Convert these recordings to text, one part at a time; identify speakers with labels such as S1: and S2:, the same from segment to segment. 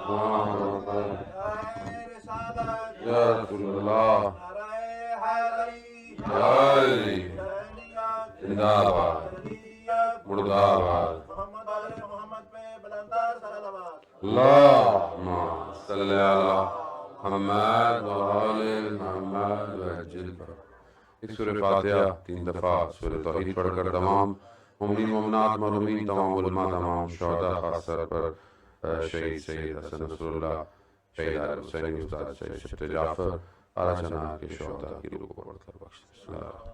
S1: یا رسول اللہ علی زندہ باد مردہ آباد اللہم صلی علی محمد و آل محمد وعجل برکاتہ۔ ایک سورہ فاتحہ 3 دفعہ سورہ توحید پڑھ کر تمام مومنین مومنات معلومین تمام علماء تمام شہداء خاص طور پر شہید سید حسن نصر اللہ شہید حسین حسینی استاد شہید شفت جعفر آرہ جناح کے شہداء کی روح کو پڑھ کر بخش دے۔ بسم اللہ الرحمن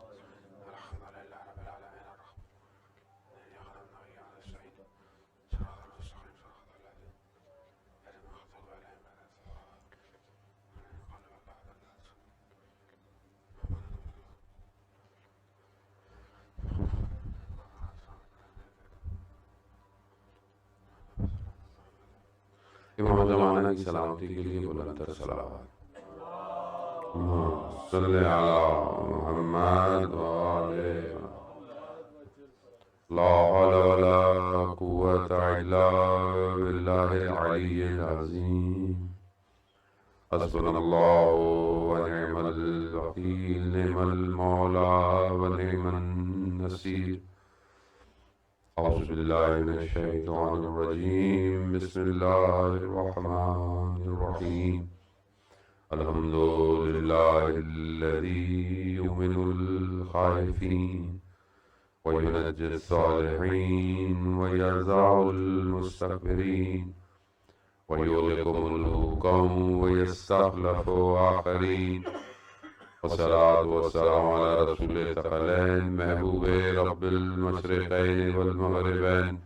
S1: امام زمانہ کی سلامتی کے لیے بلندر صلوات۔ صلی علی محمد وآلہ لا حول ولا قوة الا باللہ العلی العظیم۔ حسبنا اللہ ونعم الوکیل نعم المولا ونعم النصیر۔ اعوذ باللہ من الشیطان الرجیم بسم اللہ الرحمن الرحیم۔ الحمد للہ الذی یؤمن الخائفین وینجی الصالحین ویرزع المستکبرین ویغلق ملوکهم ویستخلف آخرین۔ والصلاة والسلام على رسول الثقلین محبوب رب المشرقین والمغربین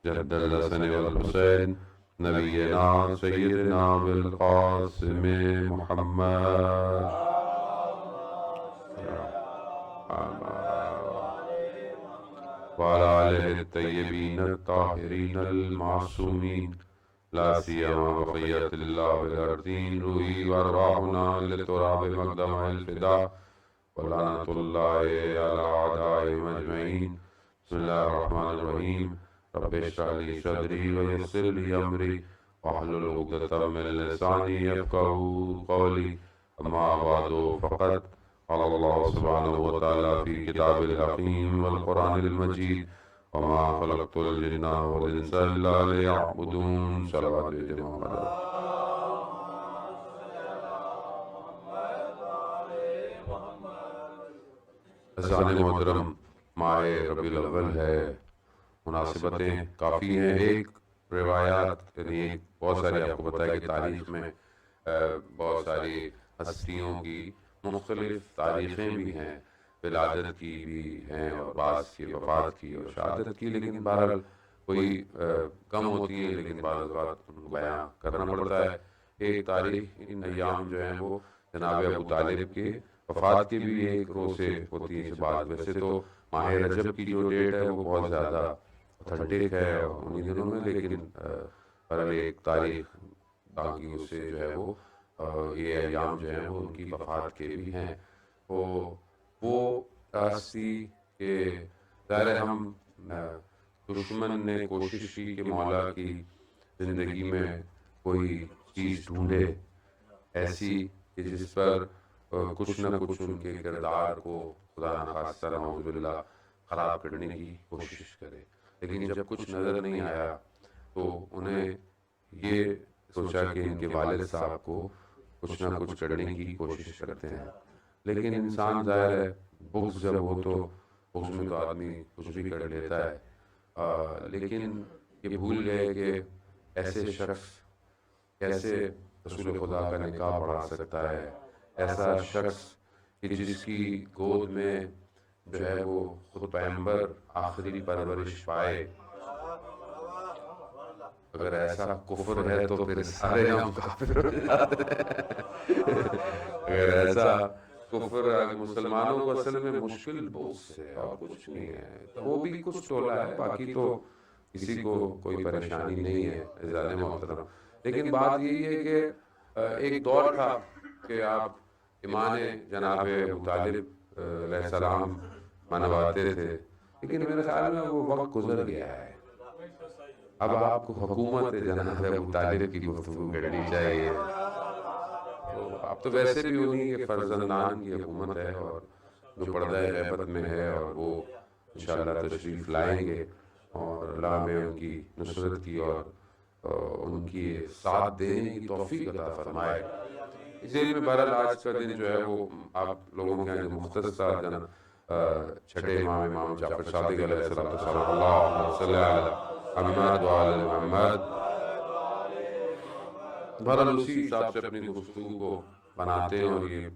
S1: جد الحسن والحسین نبینا سیدنا بالقاسم محمد وعلى آلہ الطیبین الطاہرین المعصومین لا سیما بقیت اللہ بالارضین روحی وارواحنا للتراب مقدم الفداء ولعنت اللہ علی اعدائهم اجمعین۔ بسم اللہ الرحمن الرحیم۔ رب اشرح لی صدری ویسر لی امری واحلل عقدۃ من لسانی یفقهوا قولی۔ اما بعد فقد قال اللہ سبحانہ وتعالی فی کتاب الحکیم والقرآن المجید وما خلقت الجن والانس الا ليعبدون۔ صلوات محمد۔ عزیزان محترم، ماہ ربیع الاول ہے، مناسبتیں کافی ہیں۔ ایک روایات یعنی بہت ساری آپ کو پتہ ہے کہ تاریخ میں بہت ساری ہستیوں کی مختلف تاریخیں بھی ہیں، ولادت کی بھی ہیں اور بعض کی وفات کی اور شہادت کی، لیکن بہرحال کوئی کم ہوتی ہے لیکن بعض اوقات ان کو بیان کرنا پڑتا ہے۔ ایک تاریخ ان ایام جو ہیں وہ جناب ابو طالب کے وفات کی بھی ایک روز سے ہوتی ہے بات۔ ویسے تو ماہ رجب کی جو ڈیٹ ہے وہ بہت زیادہ اتھینٹک ہے انہی دنوں میں، لیکن بہرحال ایک تاریخ باقی اس سے جو ہے وہ یہ ایام جو ہیں وہ ان کی وفات کے بھی ہیں۔ وہ ہستی کہ ظاہر ہم دشمن نے کوشش کی کہ مولا کی زندگی میں کوئی چیز ڈھونڈے ایسی کہ جس پر کچھ نہ کچھ ان کے کردار کو خدا نخواستہ نعوذ باللہ خراب کرنے کی کوشش کرے، لیکن جب کچھ نظر نہیں آیا تو انہیں یہ سوچا کہ ان کے والد صاحب کو کچھ نہ کچھ کرنے کی کوشش کرتے ہیں۔ لیکن انسان ظاہر ہے بغض جب ہو تو بغض میں تو آدمی کچھ بھی کر لیتا ہے، لیکن یہ بھول گئے کہ ایسے شخص کیسے رسول خدا کا نکاح پڑھا سکتا ہے، ایسا شخص کہ جس کی گود میں جو ہے وہ خود پیغمبر آخری پرورش پائے۔ اگر ایسا کفر ہے تو پھر سارے ہم کافر ہو جاتے ہیں۔ اگر ایسا کفر مسلمانوں کو اصل میں مشکل بہت سے اور کچھ نہیں ہے، وہ بھی کچھ ٹولہ ہے، باقی تو کسی کو کوئی پریشانی نہیں ہے عزیزان محترم۔ لیکن بات یہی ہے کہ ایک دور تھا کہ آپ ایمان جناب ابو طالب علیہ السلام منواتے تھے، لیکن میرے خیال میں وہ وقت گزر گیا ہے۔ اب آپ کو حکومت جناب ابو طالب کی گفتگو کرنی چاہیے. تو اب تو ویسے بھی انہیں کے فرزندان کی حکومت ہے، اور جو پردہ غیبت میں ہے، اور وہ انشاءاللہ تشریف لائیں گے، اور اللہ میں ان کی نصرت کی اور ان کی ساتھ دینے کی توفیق عطا فرمائے. اس لیے میں بہرحال آج کا دن جو ہے وہ آپ لوگوں کے یہاں جو مختص تھا جناب چھٹے امام جعفر صادق علیہ السلام صلی اللہ صلی علی محمد وعلی محمد، بہرحال اسی حساب سے اپنی گفتگو کو بناتے ہیں، اور یہ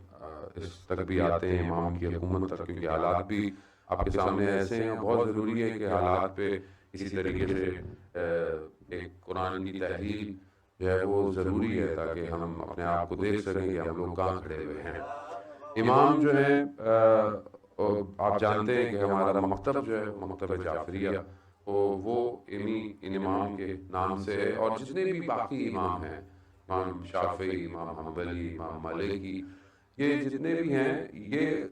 S1: اس تک بھی آتے ہیں امام کی حکومت تک، کیونکہ حالات بھی آپ کے سامنے ایسے ہیں. بہت ضروری ہے کہ حالات پہ اسی طریقے سے ایک قرآن کی تحلیل جو ہے وہ ضروری ہے، تاکہ ہم اپنے آپ کو دیکھ سکیں کہ ہم لوگ کہاں کھڑے ہوئے ہیں. امام جو ہیں آپ جانتے ہیں کہ ہمارا مکتب جو ہے مکتب جعفریہ، وہ ان امام کے نام سے ہے، اور جتنے بھی باقی امام ہیں، امام شافعی، امام حنبلی، امام مالکی، یہ جتنے بھی ہیں یہ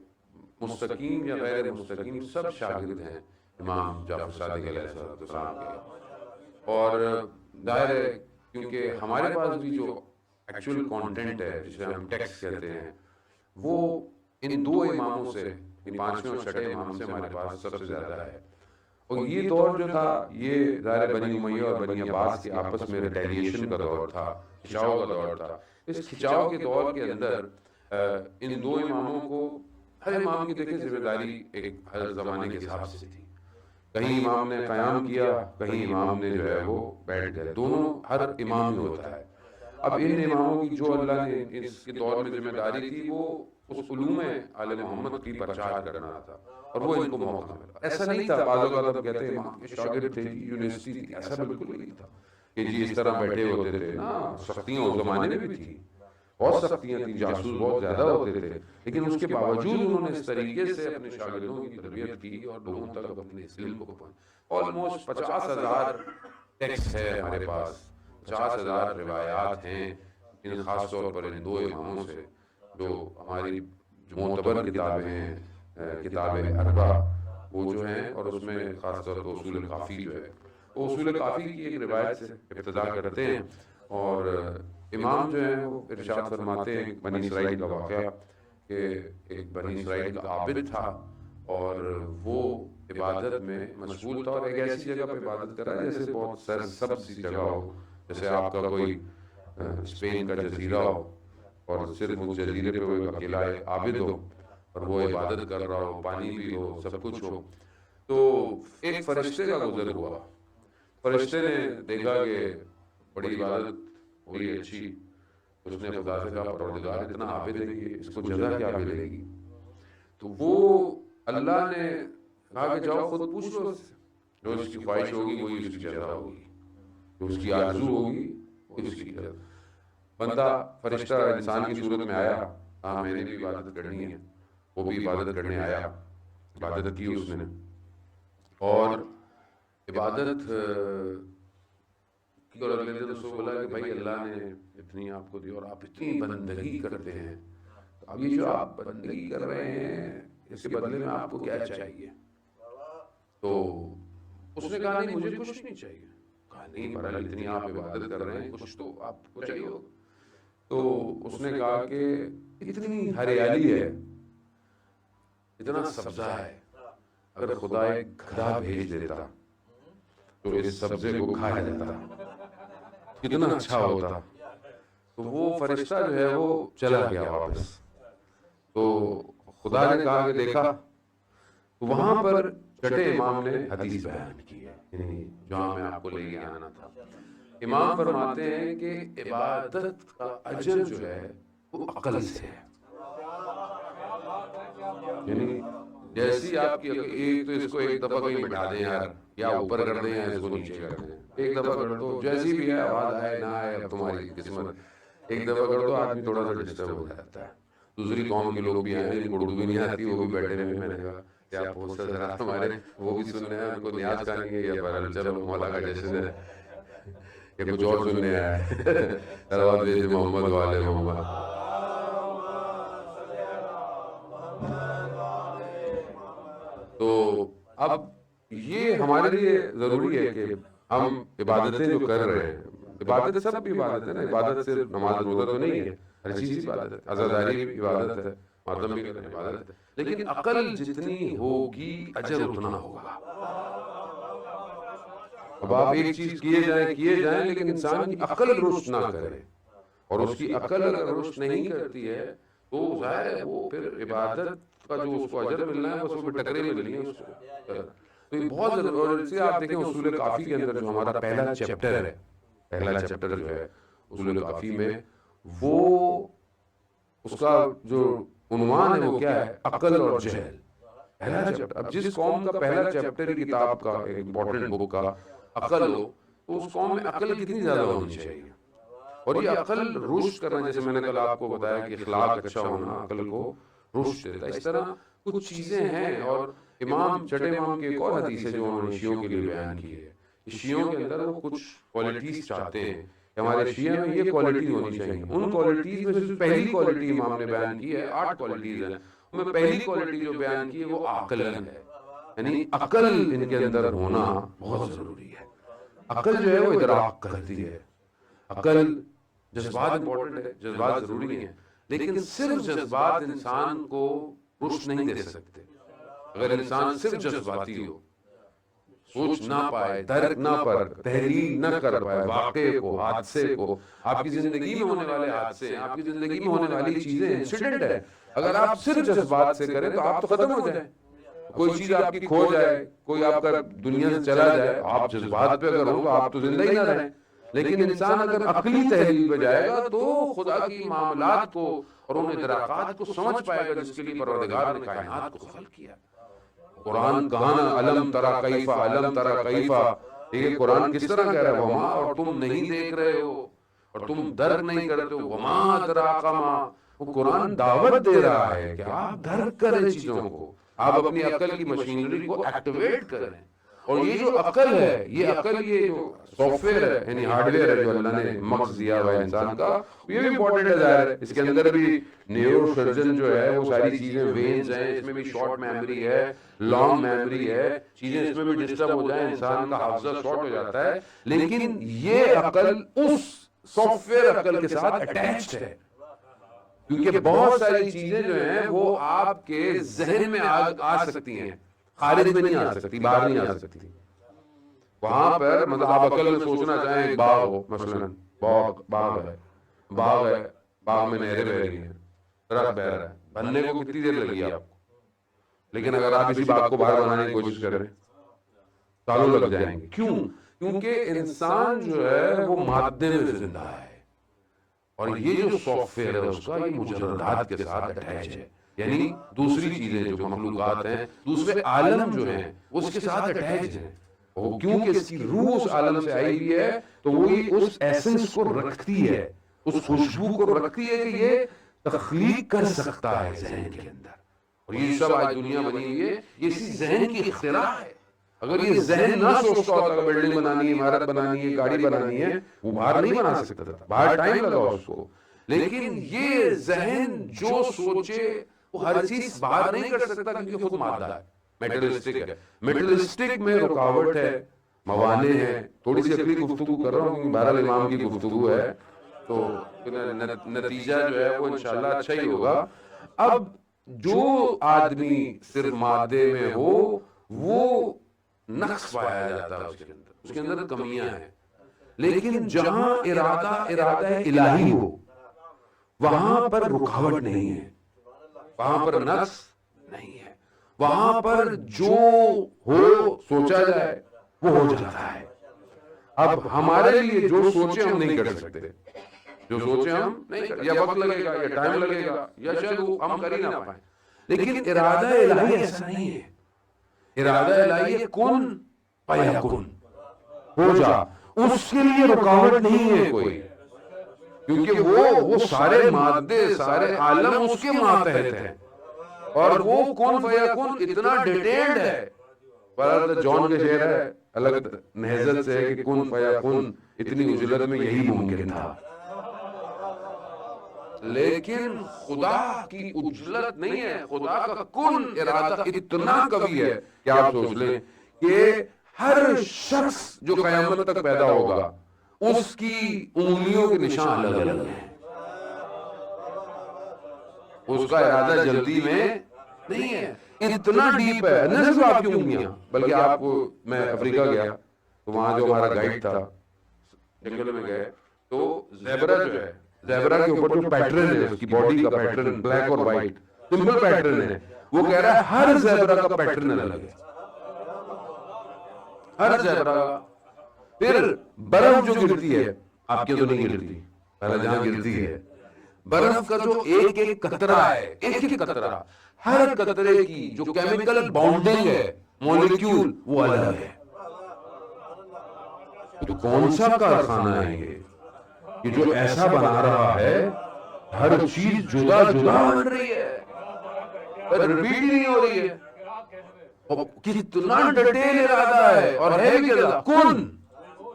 S1: مستقیم یا غیر مستقیم سب شاگرد ہیں امام جعفر صادق علیہ السلام کے. اور ظاہر ہے کیونکہ ہمارے پاس بھی جو ایکچوئل کانٹینٹ ہے، جسے ہم ٹیکسٹ کہتے ہیں، وہ ان دو اماموں سے، ان پانچویں اور چھٹے امام سے ہمارے پاس سب سے زیادہ ہے. اور یہ دور جو تھا یہ ظاہر بنی امیہ اور بنی عباس کے آپس میں ریٹیلیشن کا دور تھا، کھچاؤ کا دور تھا. اس کھچاؤ کے دور کے اندر ان دو اماموں کو، ہر امام کی دیکھیں ذمہ داری ایک ہر زمانے کے حساب سے تھی. کہیں امام نے قیام کیا، کہیں امام نے جو ہے وہ بیٹھ گئے، دونوں ہر امام میں ہوتا ہے. اب ان اماموں کی جو اللہ نے اس کے دور میں ذمہ داری تھی، وہ اس علوم آل محمد کی پرچار کرنا تھا، اور وہ ان کو موقع ملا. ایسا نہیں تھا بعض اوقات ہم کہتے ہیں امام کے شاگرد تھے جی، یونیورسٹی تھی، ایسا بالکل نہیں تھا کہ جی اس طرح بیٹھے ہوتے تھے. نا، سختیاں اس زمانے میں بھی تھی، بہت سختیاں تھیں، جاسوس بہت زیادہ ہوتے تھے، لیکن اس کے باوجود انہوں نے اس طریقے سے اپنے شاگردوں کی تربیت کی اور لوگوں تک اپنے اس علم کو پہنچایا. آلموسٹ 50,000 ٹیکسٹ ہے ہمارے پاس، 50,000 روایات ہیں ان خاص طور پر ان دو اماموں سے، جو ہماری جو معتبر کتابیں ہیں، کتاب اربع وہ جو ہیں، اور اس میں خاص طور پر اصول کافی جو ہے، وہ اصول کافی کی ایک روایت سے ابتدا کرتے ہیں. اور امام جو ہیں وہ ارشاد فرماتے ہیں بنی اسرائیل کا واقعہ، کہ ایک بنی اسرائیل کا عابد تھا، اور وہ عبادت میں مشغول تھا، اور ایک ایسی جگہ پہ عبادت کر رہا ہے جیسے بہت سرسبز سی جگہ ہو، جیسے آپ کا کوئی اسپین کا جزیرہ ہو، اور صرف اس جزیرے پہ وہ ایک اکیلا عابد ہو، اور وہ عبادت کر رہا ہو، پانی بھی ہو، سب کچھ ہو. تو ایک فرشتے کا گزر ہوا، فرشتے نے دیکھا کہ بڑی عبادت ہو رہی ہے اچھی. اس نے خدا سے کہا پروردگار اتنا عابد ہے کہ اس کو جزا کیا ملے گی؟ تو وہ اللہ نے کہا کہ جاؤ خود پوچھ لو اس سے، جو اس کی خواہش ہوگی وہی اس کی جزا ہوگی، جو اس کی آرزو ہوگی وہی اس کی جزا. بندہ فرشتہ انسان کی صورت میں آیا، ہاں میں نے بھی عبادت کرنی ہے، وہ بھی عبادت کرنے آیا، عبادت کی اس نے، اور عبادت کی، اور اگلے دن اس کو بولا کہ بھائی اللہ نے اتنی آپ کو دی اور آپ اتنی بندگی کرتے ہیں، اب یہ جو آپ بندگی کر رہے ہیں اس کے بدلے میں آپ کو کیا چاہیے؟ تو اس نے کہا نہیں مجھے کچھ نہیں چاہیے. کہا نہیں بہرحال اتنی آپ عبادت کر رہے ہیں، کچھ تو آپ کو چاہیے ہوگا. تو اس نے کہا کہ اتنی ہریالی ہے، اتنا سبزہ ہے، اگر خدا ایک گدھا بھیج دیتا تو اس سبزے کو کھا جاتا کتنا اچھا ہوتا. تو وہ فرشتہ جو ہے وہ چلا گیا واپس. تو خدا نے کہا کہ دیکھا، تو وہاں پر چھٹے امام نے حدیث بیان کی ہے، یعنی جہاں میں آپ کو لے کے آنا تھا. امام فرماتے ہیں کہ عبادت کا اجر جو ہے وہ عقل سے ہے. یعنی جیسی آپ کی ایک تو اس کو ایک دفعہ کہیں بٹھا دیں یار، یا اوپر کر دیں یا اس کو نیچے کر دیں، ایک دفعہ کر دو جیسی بھی ہے، آواز آئے نہ آئے اب تمہاری قسمت. ایک دفعہ کر دو آدمی تھوڑا سا ڈسٹرب ہو جاتا ہے. دوسری قوم کے لوگ بھی ہیں جن کو اردو بھی نہیں آتی، وہ بھی بیٹھے ہوئے. میں نے کہا کہ آپ ہو سکتا ذرا ہمارے وہ بھی سننے ہیں، ان کو نیاز کریں گے یا بہرحال چلو مولا کا جشن ہے یا کچھ اور سننے آیا ہے. صلوات بھیج محمد والے محمد. تو اب یہ ہمارے لیے ضروری ہے کہ ہم عبادتیں جو کر رہے ہیں، عبادت سب بھی عبادت ہے نا، عبادت صرف نماز روزہ تو نہیں ہے، ہر چیز عبادت ہے، عزاداری بھی عبادت ہے، ماتم بھی کرنا عبادت ہے، لیکن عقل جتنی ہوگی اجر اتنا ہوگا۔ اب آپ ایک چیز کیے جائیں لیکن انسان کی عقل رشد نہ کرے، اور اس کی عقل اگر رشد نہیں کرتی ہے تو ظاہر ہے وہ پھر عبادت کا جو اس کو اجر ملنا ہے بس وہ ٹکرے ملنی ہے اس کو۔ تو یہ بہت ضروری، اور اس سے آپ دیکھیں اصول کافی کے اندر جو ہمارا پہلا چیپٹر ہے، پہلا چیپٹر جو ہے اصول کافی میں، وہ اس کا جو عنوان ہے وہ کیا ہے؟ عقل اور جہل۔ پہلا چیپٹر، اب جس قوم کا پہلا چیپٹر ہی کتاب کا ایک امپورٹنٹ بک کا عقل ہو تو اس قوم میں عقل کتنی زیادہ ہونی چاہیے، اور یہ عقل رشد کرنا، جیسے میں نے کل آپ کو بتایا کہ اخلاق اچھا ہونا عقل کو رشد دیتا ہے، اس طرح کچھ چیزیں ہیں۔ اور امام چھٹے امام کی ایک اور حدیث ہے جو انہوں نے شیعوں کے لیے بیان کی ہے، شیعوں کے اندر وہ کچھ کوالٹیز چاہتے ہیں کہ ہمارے شیعہ میں یہ کوالٹی ہونی چاہیے۔ ان کوالٹیز میں سے پہلی کوالٹی امام نے بیان کی ہے، 8 کوالٹیز ہیں، ان میں پہلی کوالٹی جو بیان کی ہے وہ عقل ہے، یعنی عقل ان کے اندر ہونا بہت ضروری ہے۔ عقل جو ہے وہ ادراک کرتی ہے، عقل، جذبات امپورٹنٹ ہے، جذبات ضروری ہیں، لیکن صرف جذبات انسان کو رشد نہیں دے سکتے۔ اگر انسان صرف جذباتی ہو، سوچ نہ پائے، درک نہ پر تحلیل نہ کر پائے واقعے کو، حادثے کو، آپ کی زندگی میں ہونے والے حادثے ہیں، آپ کی زندگی میں ہونے والی چیزیں انسیڈنٹ ہے، اگر آپ صرف جذبات سے کریں تو آپ تو ختم ہو جائیں۔ کوئی چیز آپ کی کھو جائے، کوئی آپ کا دنیا سے چلا جائے، آپ جذبات پہ اگر ہوں تو آپ تو زندہ ہی نہ رہیں۔ لیکن انسان اگر عقلی تحلیل پہ جائے گا تو خدا کی معاملات کو اور ان ادراکات کو سمجھ پائے گا جس کے لیے پروردگار نے کائنات کو خلق کیا۔ قرآن کہانا علم ترا کیفا، علم ترا کیفا، یہ قرآن کس طرح کہہ رہا ہے؟ وما، اور تم نہیں دیکھ رہے ہو اور تم درک نہیں کرتے ہو، وما ادراک ما، وہ قرآن دعوت دے رہا ہے کہ آپ درک کریں چیزوں کو، آپ اپنی عقل کی مشینری کو ایکٹیویٹ کریں۔ اور یہ جو عقل ہے، یہ عقل، یہ جو سافٹ ویئر ہے یعنی ہارڈ ویئر ہے جو اللہ نے مغز دیا ہوا ہے انسان کا، یہ بھی امپورٹنٹ ہے، ظاہر ہے اس کے اندر بھی نیورو سرجن جو ہے وہ ساری چیزیں، وینز ہیں اس میں بھی، شارٹ میموری ہے، لانگ میموری ہے، چیزیں اس میں بھی ڈسٹرب ہو جائیں انسان کا حافظہ شارٹ ہو جاتا ہے، لیکن یہ عقل اس سافٹ ویئر عقل کے ساتھ اٹیچڈ ہے، کیونکہ بہت ساری چیزیں جو ہیں وہ آپ کے ذہن میں آ سکتی ہیں، خارج میں نہیں آ سکتی، باہر نہیں آ سکتی۔ وہاں پر مطلب آپ عقل میں سوچنا چاہیں ایک باغ ہو، مثلا باغ ہے، باغ میں نہریں بہ رہی ہیں، درخت بہ رہا ہے، بننے کو کتنی دیر لگی آپ کو؟ لیکن اگر آپ اسی باغ کو باہر بنانے کی کوشش کریں سالوں لگ جائیں گے۔ کیوں؟ کیونکہ انسان جو ہے وہ مادے میں زندہ ہے، اور یہ جو سافٹ ویئر ہے اس کا یہ مجردات کے ساتھ اٹیچ ہے، یعنی دوسری چیزیں جو مخلوقات ہیں، دوسرے عالم جو ہیں وہ اس کے ساتھ اٹیچ ہیں، وہ کیونکہ اس کی روح اس عالم سے آئی ہوئی ہے تو وہی اس ایسنس کو رکھتی ہے، اس خوشبو کو رکھتی ہے کہ یہ تخلیق کر سکتا ہے ذہن کے اندر۔ اور یہ سب آج دنیا بنی ہوئی ہے یہ اسی ذہن کی اختراع ہے۔ اگر یہ ذہن نہ سوچتا ہوتا کہ بلڈنگ بنانی ہے، عمارت بنانی ہے، گاڑی بنانی ہے، وہ باہر نہیں بنا سکتا تھا، باہر ٹائم لگا اس کو، لیکن یہ ذہن جو سوچے وہ ہر چیز باہر نہیں کر سکتا کیونکہ خود مادہ ہے، میٹلسٹک ہے، میٹلسٹک میں رکاوٹ ہے، موانع ہے۔ تھوڑی سی عقلی گفتگو کر رہا ہوں کیونکہ بہرحال امام کی گفتگو ہے تو نتیجہ جو ہے وہ انشاءاللہ اچھا ہی ہوگا۔ اب جو آدمی صرف مادے میں ہو وہ نقص پایا جاتا ہے، اس کے اندر کمیاں ہیں، لیکن جہاں ارادہ الہی ہو وہاں پر رکاوٹ نہیں ہے، وہاں پر نقص نہیں ہے، وہاں پر جو ہو سوچا جائے وہ ہو جاتا ہے۔ اب ہمارے لیے جو سوچے ہم نہیں کر سکتے، جو سوچے ہم نہیں کر، یا وقت لگے گا، یا ٹائم لگے گا، یا شاید وہ ہم کر ہی نہ پائیں، لیکن ارادہ الہی ایسا نہیں ہے۔ ارادہ الہی ہے کن فیکن، ہو جا، اس کے لیے رکاوٹ نہیں ہے کوئی، کیونکہ وہ سارے مادے، سارے عالم اس کے ماتحت ہیں، اور وہ کن فیکن اتنا ڈیٹیلڈ ہے۔ پر جون کا شعر ہے الگ نہضت سے کہ کن فیکن اتنی عجلت میں یہی ممکن تھا، لیکن خدا کی عجلت نہیں ہے، خدا کا کن ارادہ اتنا قوی ہے کہ آپ سوچ لیں کہ ہر شخص جو قیامت تک پیدا ہوگا اس کی انگلیوں کے نشان الگ الگ ہیں. اس کا ارادہ جلدی میں نہیں ہے، اتنا ڈیپ ہے. نہ صرف آپ کی انگلیاں بلکہ آپ کو، میں افریقہ گیا تو وہاں جو ہمارا گائیڈ تھا، جنگل میں گئے تو زیبرا جو ہے، زیبرا کے اوپر جو پیٹرن ہے، اس کی باڈی کا پیٹرن بلیک اور وائٹ سمپل پیٹرن ہے. وہ کہہ رہا ہے ہر زیبرا کا پیٹرن الگ ہے، ہر زیبرا کا. پھر برف جو گرتی ہے، آپ کے تو نہیں گرتی، پہلے جہاں گرتی ہے، برف کا جو ایک ایک قطرہ ہے، ایک ایک قطرہ، ہر قطرے کی جو کیمیکل بانڈنگ ہے، مالیکیول، وہ الگ ہے. تو کون سا کارخانہ ہے یہ جو ایسا بنا رہا ہے، ہر چیز جدا جدا بن رہی ہے، ریپیٹ نہیں ہو رہی ہے. کتنا ڈیٹیل ارادہ ہے، اور ہے بھی کیا، کن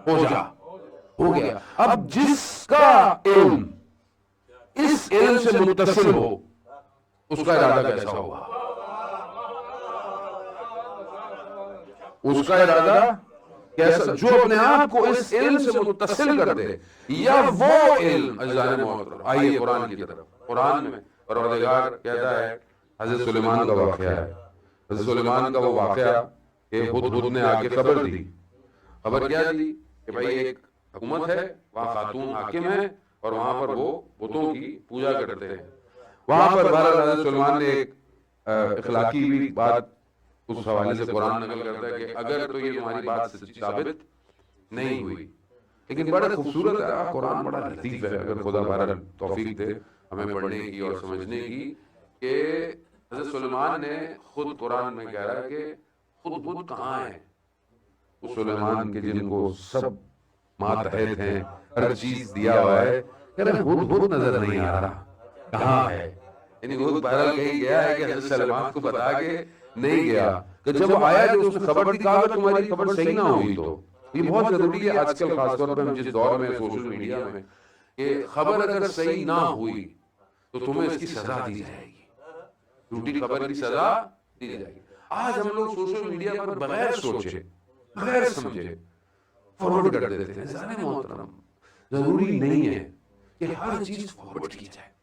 S1: ہو جا، ہو گیا. اب جس کا علم اس علم سے متصل ہو اس کا ارادہ کیسا ہوگا؟ اس کا ارادہ کیسا، جو اپنے آپ کو اس علم سے متصل کر دے، یا وہ علم. عزیزان محترم، آئیے قرآن کی طرف. قرآن میں پروردگار کہتا ہے، حضرت سلیمان کا واقعہ ہے. حضرت سلیمان کا وہ واقعہ کہ ہدہد نے آ کے خبر دی. خبر کیا دی؟ کہ بھائی ایک حکومت ہے، وہاں خاتون حاکم ہے، اور وہاں پر وہ بتوں کی پوجا کرتے ہیں. وہاں پر بہرحال حضرت سلیمان نے ایک اخلاقی بھی بات اس حوالے سے قرآن نقل کرتا ہے کہ اگر تو یہ تمہاری بات سچی ثابت نہیں ہوئی، لیکن بڑا خوبصورت ہے قرآن، بڑا لطیف ہے. اگر خدا بہرحال توفیق دے ہمیں پڑھنے کی اور سمجھنے کی، کہ حضرت سلیمان نے خود قرآن میں کہہ رہا ہے کہ خود کہاں ہے اس سلیمان کے جن کو سب ماتحت ہیں، ہر چیز دیا ہوا ہے، کہہ رہے خود نظر نہیں آ رہا، کہاں ہے؟ یعنی وہ بہرحال کہیں گیا ہے کہ حضرت سلیمان کو بتا کے نہیں گیا، کہ جب آیا جو اس نے خبر دی، کہا کہ تمہاری خبر صحیح نہ ہوئی تو. یہ بہت ضروری ہے آج کل، خاص طور پہ ہم جس دور میں سوشل میڈیا میں، کہ خبر اگر صحیح نہ ہوئی تو تمہیں اس کی سزا دی جائے گی، جھوٹی خبر کی سزا دی جائے گی. آج ہم لوگ سوشل میڈیا پر بغیر سوچے، بغیر سمجھے فارورڈ کر دیتے ہیں. ذرا محترم، ضروری نہیں ہے کہ ہر چیز فارورڈ کی جائے.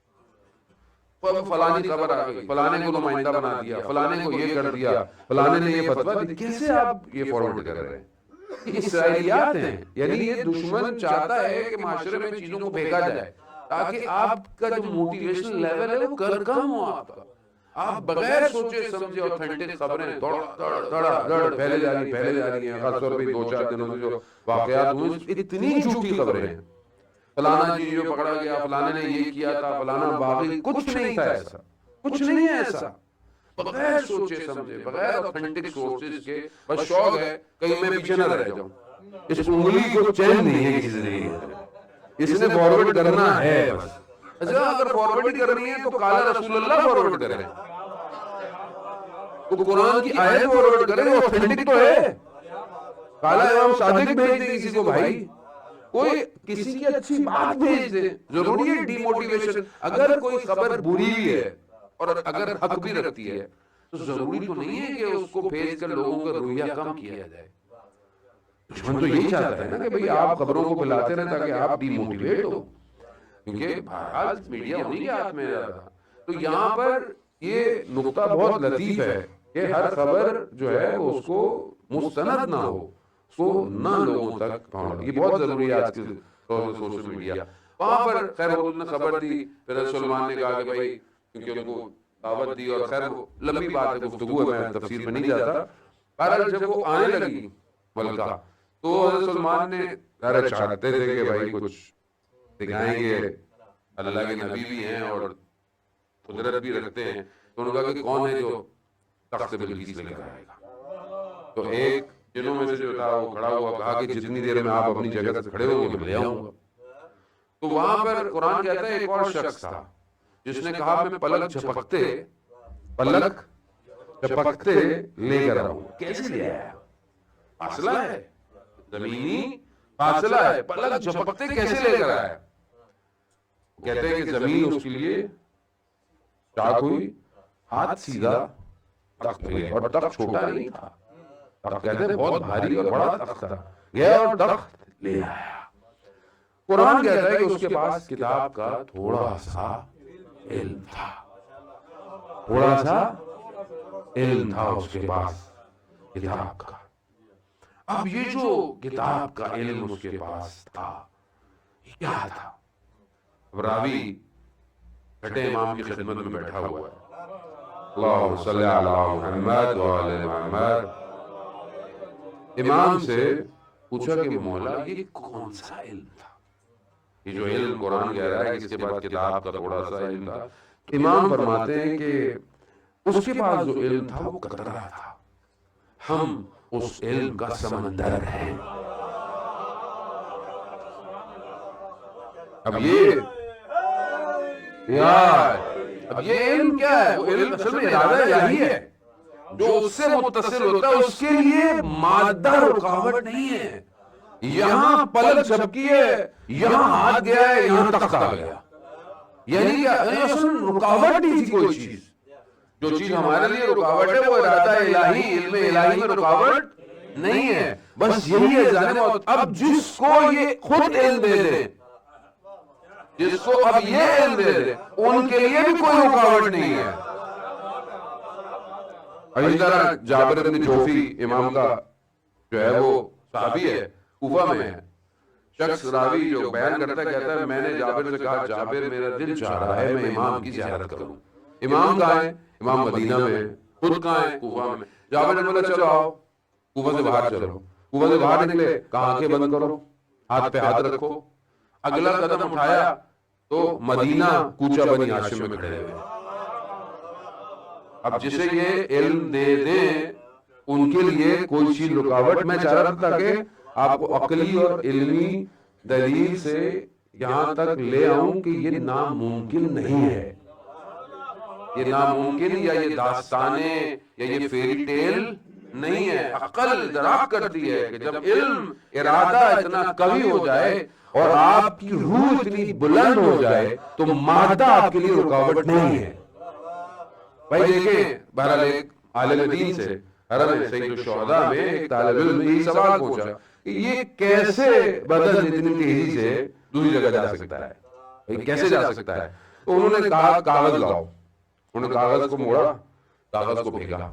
S1: فلانی خبر آ گئی، فلانے کو نمائندہ بنا دیا، فلانے کو یہ کر دیا، فلانے نے یہ فتویٰ دی. کیسے آپ یہ فارورڈ کر رہے ہیں؟ یہ اسرائیلیات ہیں. یعنی یہ دشمن چاہتا ہے کہ معاشرے میں چیزوں کو پھینکا جائے تاکہ آپ کا جو موٹیویشن لیول ہے وہ کم ہو. آپ کا، آپ بغیر سوچے سمجھے اوتھینٹک خبریں دڑ پھیلے جا رہی ہیں. خاص طور پہ 2-4 دنوں میں جو واقعات ہوئے، اتنی جھوٹی خبریں ہیں. فلانا جی جو پکڑا گیا، فلانے نے یہ کیا تھا، فلانا باغی، کچھ نہیں تھا ایسا، کچھ نہیں ہے ایسا. بغیر سوچے سمجھے، بغیر اوتھینٹک سورسز کے، بس شوق ہے کہیں میں پیچھے نہ رہ جاؤں. اس انگلی کو چین نہیں ہے کسی نے، اس نے فارورڈ کرنا ہے بس. اچھا اگر فارورڈ کرنی ہے تو قال رسول اللہ فارورڈ کریں، تو قرآن کی آیت فارورڈ کریں، اوتھینٹک تو ہے. قال امام صادق بھیج دے کسی کو، بھائی کوئی کسی کی اچھی بات بھیج دے. ضروری ہے ڈی موٹیویشن. اگر کوئی خبر بری بھی ہے اور اگر حق بھی رکھتی ہے تو ضروری تو نہیں ہے کہ اس کو بھیج کر لوگوں کا رویہ کم کیا جائے. دشمن تو یہی چاہتا ہے نا کہ بھئی آپ خبروں کو پھیلاتے رہیں تاکہ آپ ڈی موٹیویٹ ہو، کیونکہ بہرحال میڈیا انہی کے ہاتھ میں رہا. تو یہاں پر یہ نقطہ بہت لطیف ہے کہ ہر خبر جو ہے وہ اس کو مستند نہ ہو، اس کو نہ لوگوں تک پہنچے. یہ بہت ضروری ہے آج کے دور میں سوشل میڈیا. وہاں پر خیر انہوں نے خبر دی، پھر حضرت سلیمان نے کہا کہ بھائی، کیونکہ ان کو دعوت دی، اور خیر وہ لمبی بات ہے، گفتگو ہے، میں تفسیر میں نہیں جاتا. بہرحال جب وہ آنے لگی ملکہ، تو حضرت سلیمان نے ظاہر چاہتے تھے کہ بھائی کچھ دکھائیں گے، اللہ کے نبی بھی ہیں اور قدرت بھی رکھتے ہیں. تو انہوں نے کہا کہ کون ہے جو تخت بلقیس لے کر آئے گا؟ تو ایک جنوں میں سے جو تھا وہ کھڑا ہوا، کہا کہ جتنی دیر میں آپ اپنی جگہ سے کھڑے ہوں گے میں لے آؤں گا. تو وہاں پر قرآن کہتا ہے ایک اور شخص تھا جس نے کہا میں پلک جھپکتے لے کر آؤں. کیسے لے آیا؟ فاصلہ ہے، زمینی فاصلہ ہے، پلک جھپکتے کیسے لے کر آیا؟ کہتے ہیں کہ زمین اس کے لیے چاک ہوئی، ہاتھ سیدھا، تخت پہ، اور تخت چھوٹا نہیں تھا، تخت کہتے ہیں بہت بھاری اور بڑا تخت تھا، گیا اور تخت لے آیا۔ قرآن کہتا ہے کہ اس کے پاس کتاب کا تھوڑا سا علم تھا، تھوڑا سا علم تھا اس کے پاس کتاب کا۔ اب یہ جو کتاب کا علم اس کے پاس تھا یہ کیا تھا؟ راوی چھٹے امام کی خدمت میں بیٹھا ہوا ہے، اللہم صلی علی محمد وعلی محمد۔ امام سے پوچھا کہ مولا یہ کون سا علم تھا؟ یہ جو علم قرآن کہہ رہا ہے کہ اس کے بعد کتاب کا تھوڑا سا علم تھا، امام فرماتے ہیں کہ اس کے پاس جو علم تھا وہ قطرہ تھا، ہم اس علم کا سمندر ہیں۔ اب یہ علم کیا ہے؟ وہ علم اصل میں ارادہ الہی ہے، جو اس سے متصل ہوتا ہے اس کے لیے مادہ رکاوٹ نہیں ہے۔ یہاں پلک جھپکی ہے، یہاں ہاتھ گیا ہے، یہاں تخت آ گیا، یعنی کیا اصل رکاوٹ نہیں تھی کوئی چیز۔ جو چیز ہمارے لیے رکاوٹ ہے وہ ارادہ الہی، علم الہی میں رکاوٹ نہیں ہے، بس یہی ہے جانے موت۔ اب جس کو یہ خود علم دے دے، جس کو اب یہ علم دے دے، ان کے لیے بھی کوئی رکاوٹ نہیں ہے۔ اسی طرح جابر بن جوفی امام کا جو ہے وہ صحابی ہے، کوفہ میں ہے، شخص راوی جو بیان کرتا ہے کہتا ہے میں نے جابر سے کہا جابر میرا دل چاہ رہا ہے میں امام کی زیارت کروں۔ امام کہاں ہے؟ امام مدینہ میں ہے، خود کہاں ہے؟ کوفہ میں۔ جابر نے بولا چلو آؤ کوفہ سے باہر چلو، کوفہ سے باہر نکلے، کہا آنکھیں بند کرو، ہاتھ پہ ہاتھ رکھو، اگلا قدم اٹھایا تو مدینہ کوچہ بنی ہاشم میں کھڑے ہوئے۔ اب جسے یہ علم دے دیں ان کے لیے کوئی چیز رکاوٹ، میں چاہ رہا تھا کہ آپ کو عقلی اور علمی دلیل سے یہاں تک لے آؤں کہ یہ ناممکن نہیں ہے، یہ ناممکن یا یہ داستانیں یا یہ فیری ٹیل نہیں ہے۔ عقل دراک کرتی ہے کہ جب علم ارادہ اتنا قوی ہو جائے اور آپ کی روح اتنی بلند ہو جائے تو مادہ آپ کے لیے رکاوٹ نہیں ہے۔ بھائی دیکھیں، بہرحال ایک عالم دین سے حرم سید الشہداء میں ایک طالب علم میں یہ سوال پوچھا کہ یہ کیسے بدن اتنی تیزی سے دوسری جگہ جا سکتا ہے، کیسے جا سکتا ہے؟ تو انہوں نے کہا کاغذ لاؤ، انہوں نے کاغذ کو موڑا، کاغذ کو پھینکا،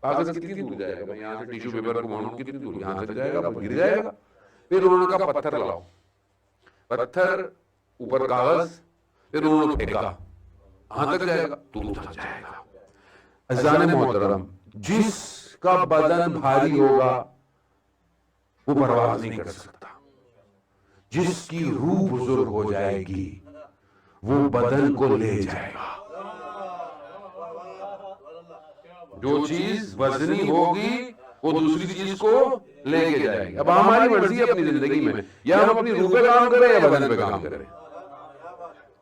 S1: کاغذ کتنی دور جائے گا؟ میں یہاں سے ٹیشو پیپر کو موڑوں کتنی دور یہاں تک جائے گا، گر جائے گا۔ پھر انہوں نے کہا پتھر لاؤ، پتھر اوپر کاغذ، پھر انہوں نے پھینکا، کہاں تک جائے گا؟ دور تک جائے گا۔ عزیزان محترم، جس کا بدن بھاری ہوگا وہ پرواز نہیں کر سکتا، جس کی روح بزرگ ہو جائے گی وہ بدن کو لے جائے گا۔ جو چیز وزنی ہوگی وہ دوسری چیز کو لے کے جائے گی۔ اب ہماری مرضی ہے اپنی زندگی میں، یا ہم اپنی روح پہ کام کریں یا بدن پہ کام کریں،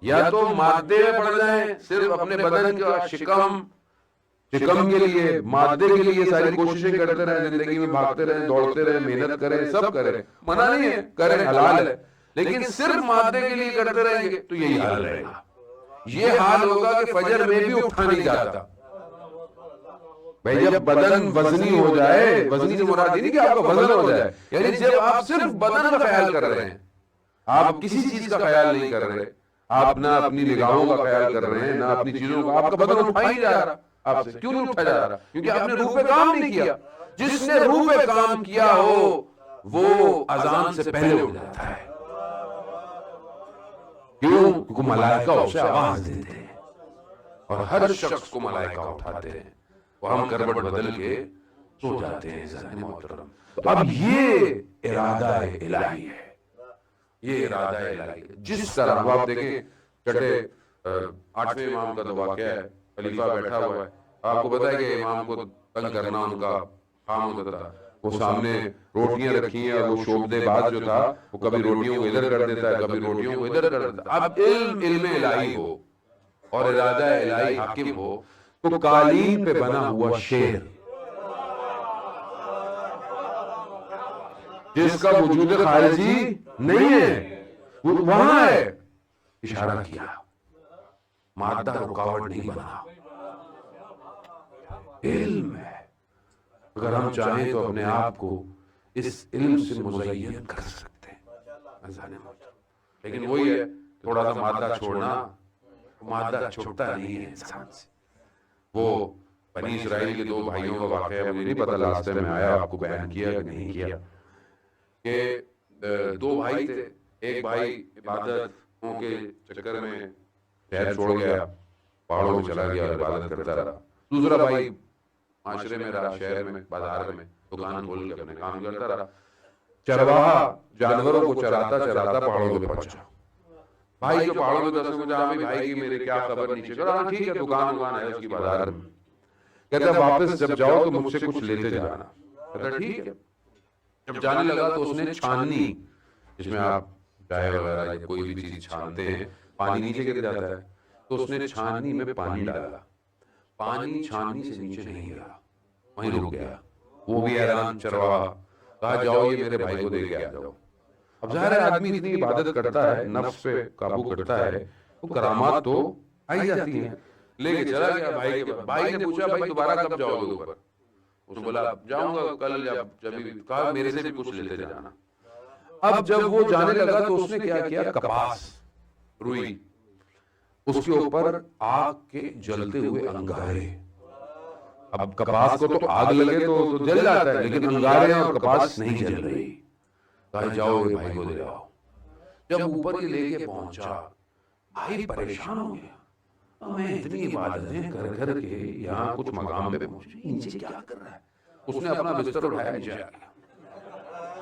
S1: یا تو مادے میں پڑ جائیں، صرف اپنے بدن کا شکم کے لیے، مادے کے لیے ساری کوششیں کرتے رہیں، زندگی میں بھاگتے رہیں، دوڑتے رہیں، محنت کریں، سب کریں، منع نہیں ہے، کریں، حلال ہے، لیکن صرف مادے کے لیے کرتے رہیں گے تو یہی حال رہے گا۔ یہ حال ہوگا کہ فجر میں بھی اٹھا نہیں جاتا۔ بھائی جب بدن وزنی ہو جائے، وزنی سے مراد نہیں کہ آپ کا وزن ہو جائے، یعنی جب آپ صرف بدن کا خیال کر رہے ہیں، آپ کسی چیز کا خیال نہیں کر رہے، آپ نہ اپنی نگاہوں کا خیال کر رہے ہیں نہ اپنی چیزوں کا، آپ کا بدن اٹھا ہی جا رہا، آپ سے کیوں نہیں اٹھا جا رہا؟ کیونکہ آپ نے روح پہ کام نہیں کیا۔ جس نے روح پہ کام کیا ہو وہ اذان سے پہلے اٹھ جاتا ہے۔ کیوں؟ کیونکہ ملائکہ اسے آواز دیتے ہیں اور ہر شخص کو ملائکہ اٹھاتے ہیں، وہ ہم کروٹ بدل کے سو جاتے ہیں۔ عزیزان محترم، تو اب یہ ارادہ الہی ہے، یہ ارادہ الہی ہے۔ جس طرح آپ دیکھیں چھٹے 8ویں امام کا تو واقعہ ہے، خلیفہ بیٹھا ہوا ہے، آپ کو پتا ہے کہ امام کو تنگ کرنا ان کا کام ہوتا تھا، وہ سامنے روٹیاں رکھی ہیں اور وہ شعبدے باز جو تھا وہ کبھی روٹیوں کو ادھر کر دیتا ہے، کبھی روٹیوں کو ادھر کر دیتا ہے۔ اب علم الہی ہو اور ارادہ الہی حاکم ہو تو قالین پہ بنا ہوا شیر جس کا وجود خارجی نہیں ہے وہ وہاں ہے، اشارہ کیا، مادہ رکاوٹ نہیں بنا، علم ہے۔ اگر ہم چاہیں تو اپنے آپ کو اس علم سے مزین کر سکتے ہیں، لیکن وہی ہے تھوڑا سا مادہ چھوڑنا، مادہ چھوڑتا نہیں ہے انسان سے۔ وہ بنی اسرائیل کے دو بھائیوں کا واقعہ ہے، مجھے نہیں پتا لاسٹ ٹائم میں آیا آپ کو بیان کیا کہ نہیں کیا، کہ دو بھائی تھے، ایک بھائی عبادتوں کے چکر میں شہر چھوڑ گیا، پہاڑوں میں چلا گیا اور عبادت کرتا رہا، دوسرا بھائی معاشرے میں رہا، شہر میں، بازار میں دکان کھول کے اپنے کام کرتا رہا۔ چرواہا جانوروں کو چراتا چراتا پہاڑوں پہ پہنچا، بھائی جو پہاڑوں پہ دسنے کو جہاں بھائی کی میرے کیا خبر نیچے کرا، ہاں ٹھیک ہے دکان ہے اس کی بازار میں، کہتا ہے واپس جب جاؤ تو مجھ سے کچھ لیتے جانا، کہتا ٹھیک ہے۔ جب جانے لگا تو اس نے چھاننی، جس میں آپ چائے وغیرہ یا کوئی بھی چیز چھانتے ہیں پانی نیچے گر جاتا ہے، تو اس نے چھاننی میں پانی ڈالا، پانی چھاننی سے نیچے نہیں گرا، وہیں رک گیا۔ وہ بھی حیران چرواہا، کہا جاؤ یہ میرے بھائی کو دے کے آ جاؤ۔ اب ظاہر ہے آدمی اتنی عبادت کرتا ہے، نفس پہ قابو کرتا ہے، تو کرامات تو آئی جاتی ہیں۔ لے کے چلا گیا بھائی کے پاس، بھائی نے پوچھا بھائی دوبارہ کب جاؤ گے اوپر؟ اس نے بولا جاؤں گا کل، جب بھی، کہا میرے سے بھی کچھ لیتے جانا۔ اب جب وہ جانے لگا تو اس نے کیا کیا، کپاس، روئی، اس کے اوپر آگ کے جلتے ہوئے انگارے۔ اب کپاس کو تو آگ لگے تو جل جاتا ہے، لیکن انگارے اور کپاس نہیں جل رہی، کہا جاؤ یہ بھائی کو دے آؤ۔ جب اوپر یہ لے کے پہنچا، بھائی پریشان ہو گیا، میں اتنی عبادتیں کر کر کے یہاں کچھ مقام پہ پہنچے، نیچے کیا کر رہا ہے؟ اس نے اپنا بستر اٹھایا، نیچے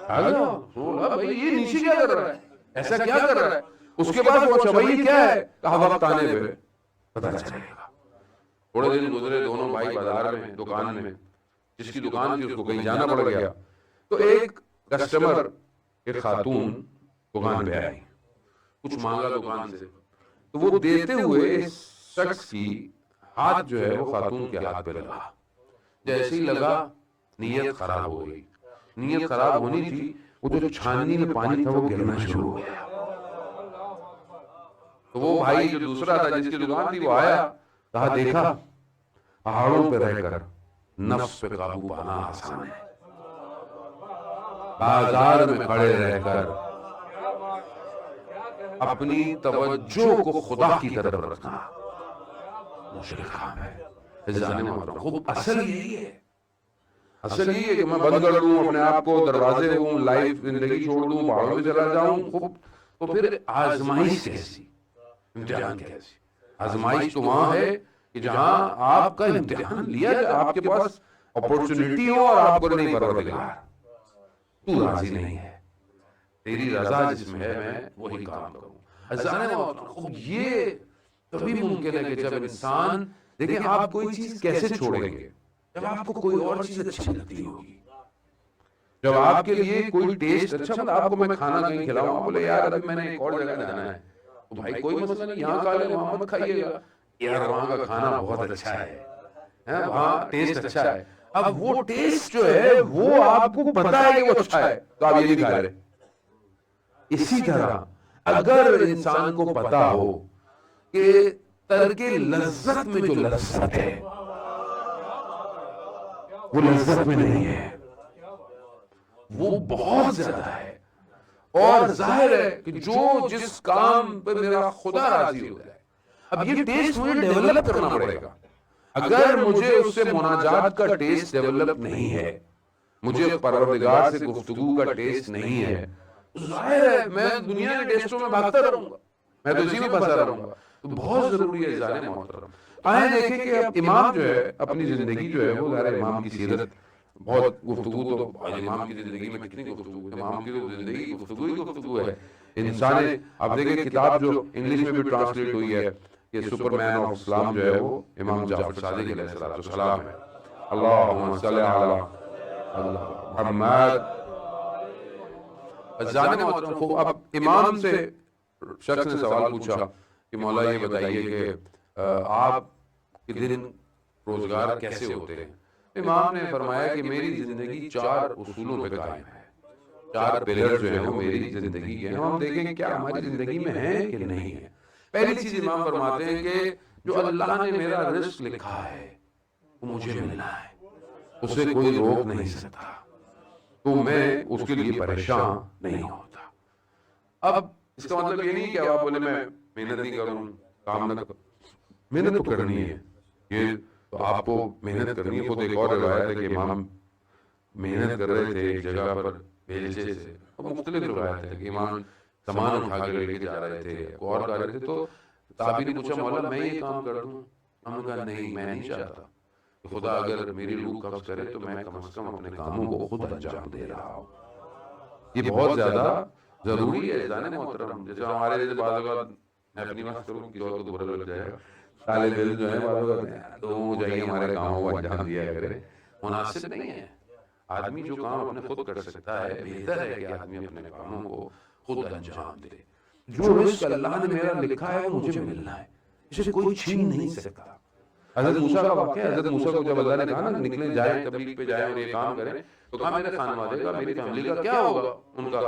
S1: آ گیا، بولا بھائی یہ نیچے کیا کر رہا ہے، ایسا کیا کر رہا ہے؟ اس کے بعد پوچھا بھائی یہ کیا ہے؟ کہا وقت آنے پہ پتہ چلے گا۔ تھوڑے دن گزرے، دونوں بھائی بازار میں، دکان میں، جس کی دکان تھی اس کو کہیں جانا پڑ گیا، تو ایک کسٹمر، ایک خاتون دکان پہ آئی، کچھ مانگا دکان سے، تو وہ دیتے ہوئے اس شخص کی ہاتھ جو ہے وہ خاتون کے ہاتھ پہ لگا، جیسے ہی لگا نیت خراب ہو گئی، نیت خراب ہونی تھی، وہ جو چھاننی میں پانی تھا وہ گرنا شروع ہو گیا۔ تو وہ بھائی جو دوسرا تھا جس کی دکان تھی وہ آیا، کہا دیکھا پہاڑوں پہ رہ کر نفس پہ قابو پانا آسان ہے، بازار میں کھڑے رہ کر اپنی توجہ کو خدا کی طرف رکھنا مشکل کام ہے۔ جانے محترم، خوب اصل یہی ہے، اصل یہی ہے کہ میں بند کر دوں اپنے آپ کو، دروازے ہوں، لائف زندگی چھوڑ دوں، پہاڑوں میں چلا جاؤں، خوب، تو پھر آزمائش کیسی، امتحان کیسی؟ آزمائش تو وہاں ہے کہ جہاں آپ کا امتحان لیا جائے، آپ کے پاس اپورچونٹی ہو اور آپ کو نہیں، پروردگار تو راضی نہیں ہے، تیری رضا جس میں ہے میں وہی کام کروں۔ خوب یہ تبھی ممکن ہے کہ جب انسان، دیکھیں آپ کوئی چیز کیسے چھوڑیں گے؟ جب آپ کو کوئی اور چیز اچھی لگتی ہوگی، جب آپ کے لیے کوئی ٹیسٹ اچھا، مطلب آپ کو میں کھانا کہیں کھلاؤں، آپ بولے یار ابھی میں نے ایک اور جگہ جانا ہے، تو بھائی کوئی مسئلہ نہیں، یہاں کھا لیں وہاں مت کھائیے گا، یار وہاں کا کھانا بہت اچھا ہے، وہاں ٹیسٹ اچھا ہے۔ اب وہ ٹیسٹ جو ہے وہ آپ کو پتا ہے کہ وہ اچھا ہے، تو آپ یہ نہیں کھا رہے۔ اسی طرح اگر انسان کو پتا ہو کہ ترک لذت میں جو لذت ہے وہ لذت میں نہیں ہے، وہ بہت زیادہ ہے، اور ظاہر ہے کہ جو جس کام پہ میرا خدا راضی ہوتا ہے، اب یہ ٹیسٹ مجھے ڈیولپ کرنا پڑے گا۔ اگر مجھے اس سے مناجات کا ٹیسٹ ڈیولپ نہیں ہے، مجھے پروردگار سے گفتگو کا ٹیسٹ نہیں ہے، ظاہر ہے میں دنیا کے ٹیسٹوں میں بھاگتا رہوں گا، میں تو اسی میں پھنسا رہوں گا۔ تو بہت ضروری ہے جانے محترم، آئیں دیکھیں کہ اب امام جو ہے اپنی زندگی جو ہے وہ ظاہر امام کی سیرت، بہت گفتگو تو امام کی زندگی میں کتنی گفتگو ہے، امام کی تو زندگی گفتگو ہی گفتگو ہے۔ انسان، اب دیکھیں کتاب جو انگلش میں بھی ٹرانسلیٹ ہوئی ہے کہ سپر مین آف اسلام جو ہے وہ امام جعفر صادق علیہ السلام ہے۔ اللہم صلی علی محمد۔ جانے محترم، خوب اب امام سے شخص نے سوال پوچھا کہ مولا یہ بتائیے کہ آپ کے دن روزگار کیسے ہوتے ہیں؟ امام نے فرمایا کہ میری زندگی 4 اصولوں پہ قائم ہے، 4 پلر جو ہیں وہ میری زندگی کے ہیں، ہم دیکھیں کہ کیا ہماری زندگی میں ہیں کہ نہیں ہے۔ پہلی چیز امام فرماتے ہیں کہ جو اللہ نے میرا رزق لکھا ہے وہ مجھے ملنا ہے، اسے کوئی روک نہیں سکتا، تو میں اس کے لیے پریشان نہیں ہوتا۔ اب اس کا مطلب یہ نہیں کہ آپ بولے میں محنت نہیں کروں، کام نہ کروں، محنت تو کرنی ہے، یہ تو آپ کو محنت کرنی ہے۔ خود ایک اور روایت ہے کہ امام محنت کر رہے تھے ایک جگہ پر بیلچے سے، اور مختلف روایت ہے کہ امام سامان اٹھا کے لے کے جا رہے تھے، کوئی اور کر رہے تھے، تو صحابی نے پوچھا مولا میں یہ کام کر دوں؟ ہم نے کہا نہیں، میں نہیں چاہتا، خدا اگر میری روح قبض کرے تو میں کم از کم اپنے کاموں کو خود انجام دے رہا ہوں۔ یہ بہت زیادہ ضروری ہے جانے محترم۔ جیسے ہمارے جیسے بعض اوقات میں اپنی بات کروں، کسی اور کو تو برا لگ جائے گا، طالب علم جو ہے بعض اوقات تو جائیے ہمارے کاموں کو انجام دیا کرے، مناسب نہیں ہے۔ آدمی جو کام اپنے خود کر سکتا ہے، بہتر ہے کہ آدمی اپنے کاموں کو خود انجام دے۔ جو رزق اللہ نے میرا لکھا ہے وہ مجھے ملنا ہے، اسے کوئی چھین نہیں سکتا۔ حضرت موسیٰ کا واقعہ ہے، حضرت موسیٰ کو جب اللہ نے کہا نا نکلیں جائیں تبلیغ پہ جائیں اور یہ کام کریں، تو کہا میرے خانوادے کا، میری فیملی کا کیا ہوگا ان کا؟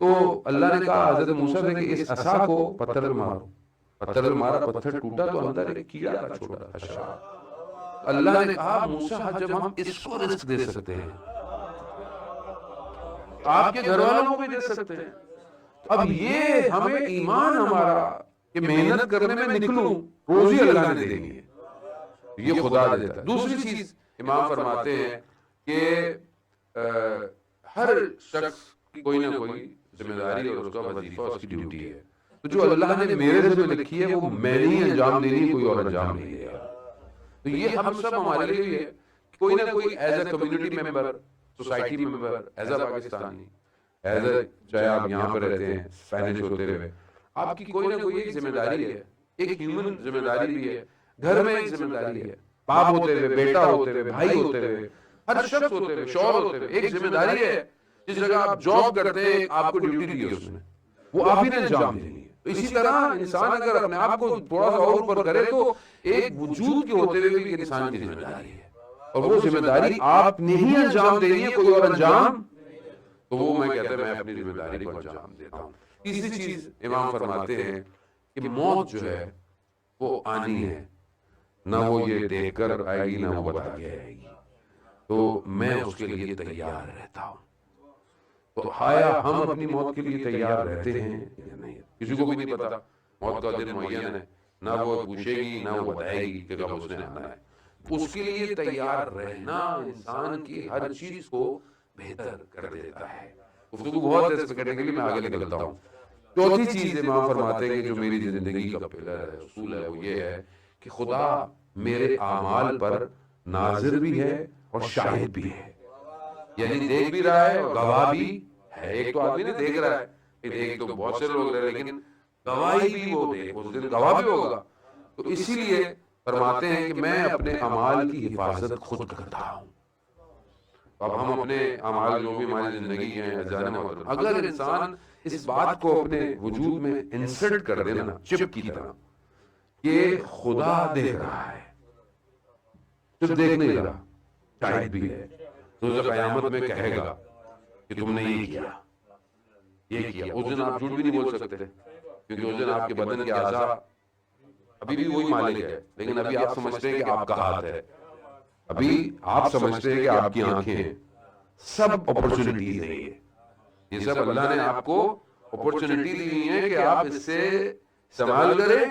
S1: تو اللہ نے کہا حضرت موسیٰ سے کہ اس عصا کو پتھر پہ مارو۔ پتھر پہ مارا، پتھر ٹوٹا تو اندر ایک کیڑا تھا چھوٹا اچھا۔ اللہ نے کہا موسیٰ جب ہم اس کو رزق دے سکتے ہیں، آپ کے گھر والوں کو بھی دے سکتے ہیں، اب یہ ہمیں ایمان ہمارا کہ محنت کرنے میں نکلوں، روزی اللہ نے دینی ہے، یہ خدا دیتا ہے۔ دوسری چیز امام فرماتے ہیں کہ ہر شخص کی کوئی نہ کوئی ذمہ داری اور اس کا وظیفہ، اس کی ڈیوٹی ہے، تو جو اللہ نے میرے سے لکھی ہے وہ میں نہیں انجام دینی، کوئی اور انجام نہیں دے گا۔ تو یہ ہم سب ہمارے لیے ہے، کوئی نہ کوئی as a community member, society member, as a Pakistani, as a چاہے آپ یہاں پہ رہتے ہیں اسپینش ہوتے ہوئے، آپ کی کوئی نہ کوئی ایک ذمہ داری ہے، ایک ہیومن ذمہ داری بھی ہے، گھر میں ایک ذمہ داری ہے، باپ ہوتے ہوئے، بیٹا ہوتے ہوئے، بھائی ہوتے ہوئے، ہر شخص ہوتے ہوئے، شوہر ہوتے ہوئے، ایک ذمہ داری ہے۔ جس جگہ آپ جاب کرتے ہیں آپ کو ڈیوٹی دی ہے اس نے، وہ آپ ہی نے انجام دینی ہے۔ تو اسی طرح انسان اگر اپنے آپ کو تھوڑا سا اور اوپر کرے تو ایک وجود کے ہوتے ہوئے بھی ایک انسان کی ذمہ داری ہے، اور وہ ذمہ داری آپ نے ہی انجام دینی ہے، کوئی اور انجام، تو وہ میں کہتا ہوں میں اپنی ذمہ داری کو انجام دیتا ہوں۔ تیسری چیز امام فرماتے ہیں کہ موت جو ہے وہ آنی ہے، نہ وہ یہ دیکھ کر آئے گی نہ وہ بتا کے آئے گی، تو میں اس کے لیے تیار رہتا ہوں۔ تو آیا ہم اپنی موت کے لیے تیار رہتے ہیں یا نہیں؟ کسی کو بھی نہیں پتا موت کا دن معین ہے، نہ وہ پوچھے گی نہ وہ بتائے گی کہ کب اس نے آنا ہے۔ اس کے لیے تیار رہنا انسان کی ہر چیز کو بہتر کر دیتا ہے۔ گفتگو بہت ہے، اس کرنے کے لیے میں آگے نکلتا ہوں۔ چوتھی چیز امام فرماتے ہیں کہ جو میری زندگی کا پلر ہے، اصول ہے، وہ یہ ہے کہ خدا میرے اعمال پر ناظر بھی ہے اور شاہد بھی ہے، یعنی دیکھ بھی رہا ہے اور گواہ بھی ہے۔ ایک تو آدمی نے دیکھ رہا ہے، ایک تو بہت سے لوگ رہے، لیکن گواہی بھی وہ دے، اس دن گواہ بھی ہوگا۔ تو اسی لیے فرماتے ہیں کہ میں اپنے اعمال کی حفاظت خود کرتا ہوں۔ اب ہم اپنے اعمال جو بھی ہماری زندگی ہے جانے محترم، اگر انسان اس بات کو اپنے وجود میں انسرٹ کر دینا چپ کی طرح کہ خدا دیکھ رہا ہے، صرف دیکھ نہیں رہا، شاہد بھی ہے، تو قیامت میں کہے گا کہ تم نے یہ کیا، یہ کیا۔ اس دن آپ جھوٹ بھی نہیں بول سکتے، کیونکہ اس دن آپ کے بدن کے اعضاء ابھی بھی وہی مالک ہے، لیکن ابھی آپ سمجھتے ہیں کہ آپ کا ہاتھ ہے، ابھی آپ سمجھتے ہیں کہ آپ کی آنکھیں ہیں، سب اپرچونٹیز ہیں۔ یہ سب اللہ نے آپ کو اپرچونٹی دی ہوئی ہے کہ آپ اس سے استعمال کریں۔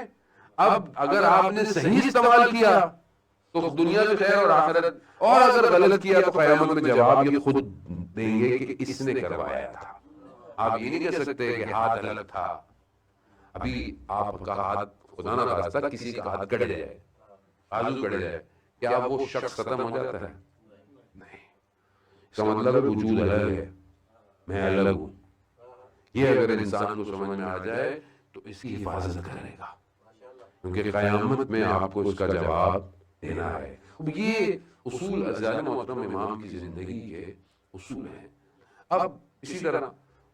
S1: اب اگر آپ نے صحیح استعمال کیا تو دنیا میں خیر اور آخرت، اور اگر غلط کیا تو قیامت میں جواب یہ خود دیں گے کہ اس نے کروایا تھا۔ آپ یہ نہیں کہہ سکتے کہ ہاتھ الگ تھا۔ ابھی آپ کا ہاتھ خدا نہ خواستہ کسی کا ہاتھ کٹ جائے، بازو کٹ جائے، کیا وہ شخص ختم ہو جاتا ہے؟ نہیں۔ اس کا مطلب ہے وجود الگ ہے، میں الگ ہوں۔ یہ اگر انسان کو سمجھ میں آ جائے تو اس کی حفاظت کرے گا، کیونکہ قیامت میں آپ کو اس کا جواب دینا ہے۔ یہ اصول عزیزان محترم امام کی زندگی کے اصول ہیں۔ اب اسی طرح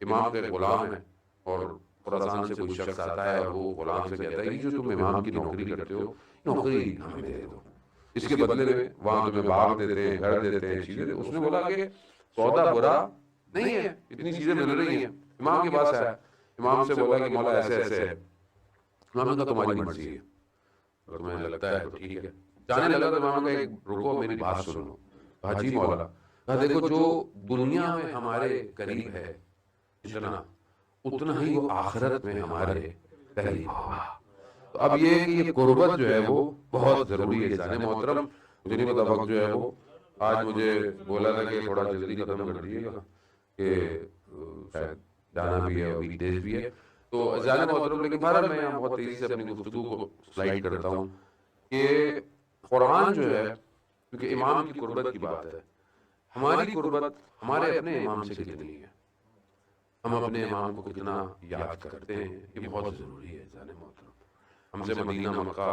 S1: امام کا ایک غلام ہے، اور خراسان سے کوئی شخص آتا ہے اور وہ غلام سے کہتا ہے کہ جو تم امام کی نوکری کرتے ہو، نوکری ہمیں دے دو، اس کے بدلے میں وہاں تمہیں باغ دیتے ہیں، گھر دیتے ہیں، چیزیں دیتے ہیں۔ اس نے بولا کہ سودا برا نہیں ہے، اتنی چیزیں مل رہی ہیں۔ امام کے پاس آیا، امام سے بولا کہ مولا ایسے ایسے ہے۔ امام نے کہا تمہاری مرضی ہے، اگر تمہیں لگتا ہے تو ٹھیک ہے۔ جانے لگا تو امام نے کہا رکو میری بات سنو، حاجی مولا کہا دیکھو جو دنیا میں ہمارے قریب ہے اتنا اتنا ہی وہ آخرت میں ہمارے قریب ہوگا. تو اب یہ ہے کہ یہ قربت جو ہے وہ بہت ضروری ہے. جانے محترم مجھے نہیں پتا وقت جو ہے وہ آج مجھے بولا تھا کہ تھوڑا جلدی ختم کر دیجیے گا کہ شاید جانا بھی ہے اور ویک ڈیز بھی ہے. تو جانے محترم لیکن بہرحال میں یہاں بہت تیزی سے اپنی گفتگو کو سلائڈ کرتا ہوں کہ قرآن جو ہے کیونکہ امام کی قربت کی بات ہے. ہماری قربت ہمارے اپنے امام سے کتنی ہے, ہم اپنے امام کو کتنا یاد کرتے ہیں, یہ بہت ضروری ہے. جانے محترم ہم سے مدینہ مکہ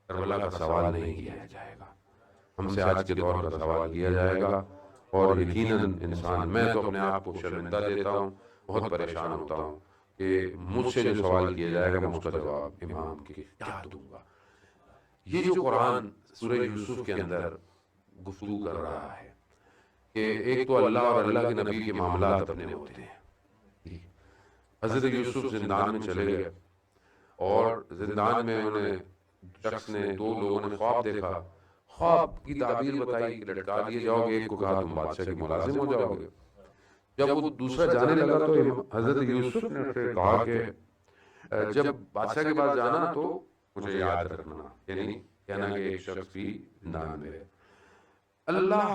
S1: کربلا کا سوال نہیں کیا جائے گا, ہم سے آج کے دور کا سوال کیا جائے گا. اور یقیناً انسان, میں تو اپنے آپ کو شرمندہ دیتا ہوں, بہت پریشان ہوتا ہوں کہ مجھ سے جو سوال کیا جائے گا میں اس کا جواب امام کے کیا دوں گا. یہ جو قرآن سورہ یوسف کے اندر گفتگو کر رہا ہے کہ ایک تو اللہ اور اللہ کے نبی کے معاملات اپنے ہوتے ہیں. حضرت یوسف زندان میں چلے گئے اور زندان میں انہیں شخص نے, دو لوگوں نے خواب دیکھا, خواب کی تعبیر بتائی کہ لٹکا دیے جاؤ گے. ایک کو کہا تم بادشاہ کے ملازم ہو جاؤ گے. جب وہ دوسرا جانے لگا تو حضرت یوسف نے اسے کہا کہ جب بادشاہ کے پاس جانا تو مجھے یاد رکھنا, یعنی کہنا کہ ایک شخص بھی زندان میں ہے. اللہ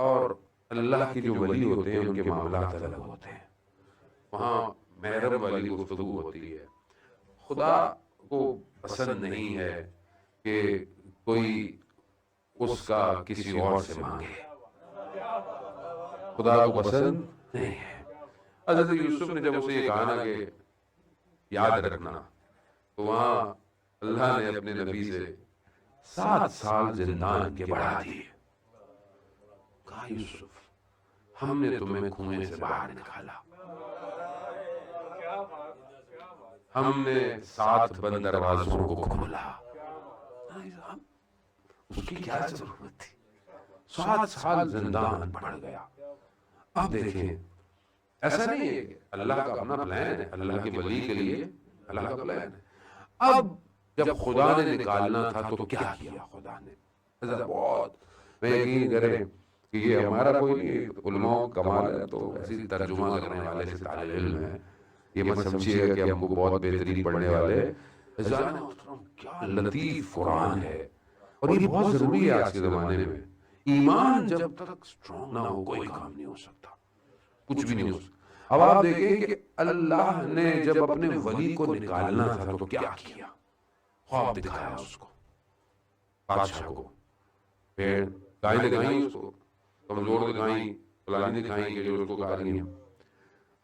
S1: اور اللہ کے جو ولی ہوتے ہیں ان کے معاملات الگ ہوتے ہیں. وہاں محرم والی گفتگو ہوتی ہے. خدا کو پسند نہیں ہے کہ کوئی اس کا کسی اور سے مانگے, خدا کو پسند نہیں ہے. حضرت یوسف نے جب اسے یہ کہا نا کہ یاد رکھنا, تو وہاں اللہ نے اپنے نبی سے 7 سال زندان کے بڑھا دیے. کہا یوسف ہم نے تمہیں کنویں سے باہر نکالا, ہم نے 7 بند دروازوں کو کھولا, اس کی کیا ضرورت تھی. 7 سال زندان بڑھ گیا. اب دیکھیں ایسا نہیں ہے کہ اللہ کا اپنا پلان ہے, اللہ کے ولی کے لیے اللہ کا پلان ہے. اب جب خدا نے نکالنا تھا تو کیا کیا خدا نے, بہت میں یقین کریں کہ یہ ہمارا کوئی نہیں, علماء کمال ہے تو ایسی ترجمہ کرنے والے سے طالب علم ہے, یہ مت سمجھیے گا کہ ہم کو بہت بہترین پڑھنے والے. کیا لطیف قرآن ہے, اور یہ بہت ضروری ہے آج کے زمانے میں. ایمان جب تک اسٹرانگ نہ ہو کوئی کام نہیں ہو سکتا, کچھ بھی نہیں ہو سکتا. اب آپ دیکھیں کہ اللہ نے جب اپنے ولی کو نکالنا تھا تو کیا کیا, خواب دکھایا اس کو, بادشاہ کو, پھر گائیں دکھائیں اس کو, کمزور دکھائیں, فلانی دکھائیں کہ جو اس کو کہا رہی ہیں.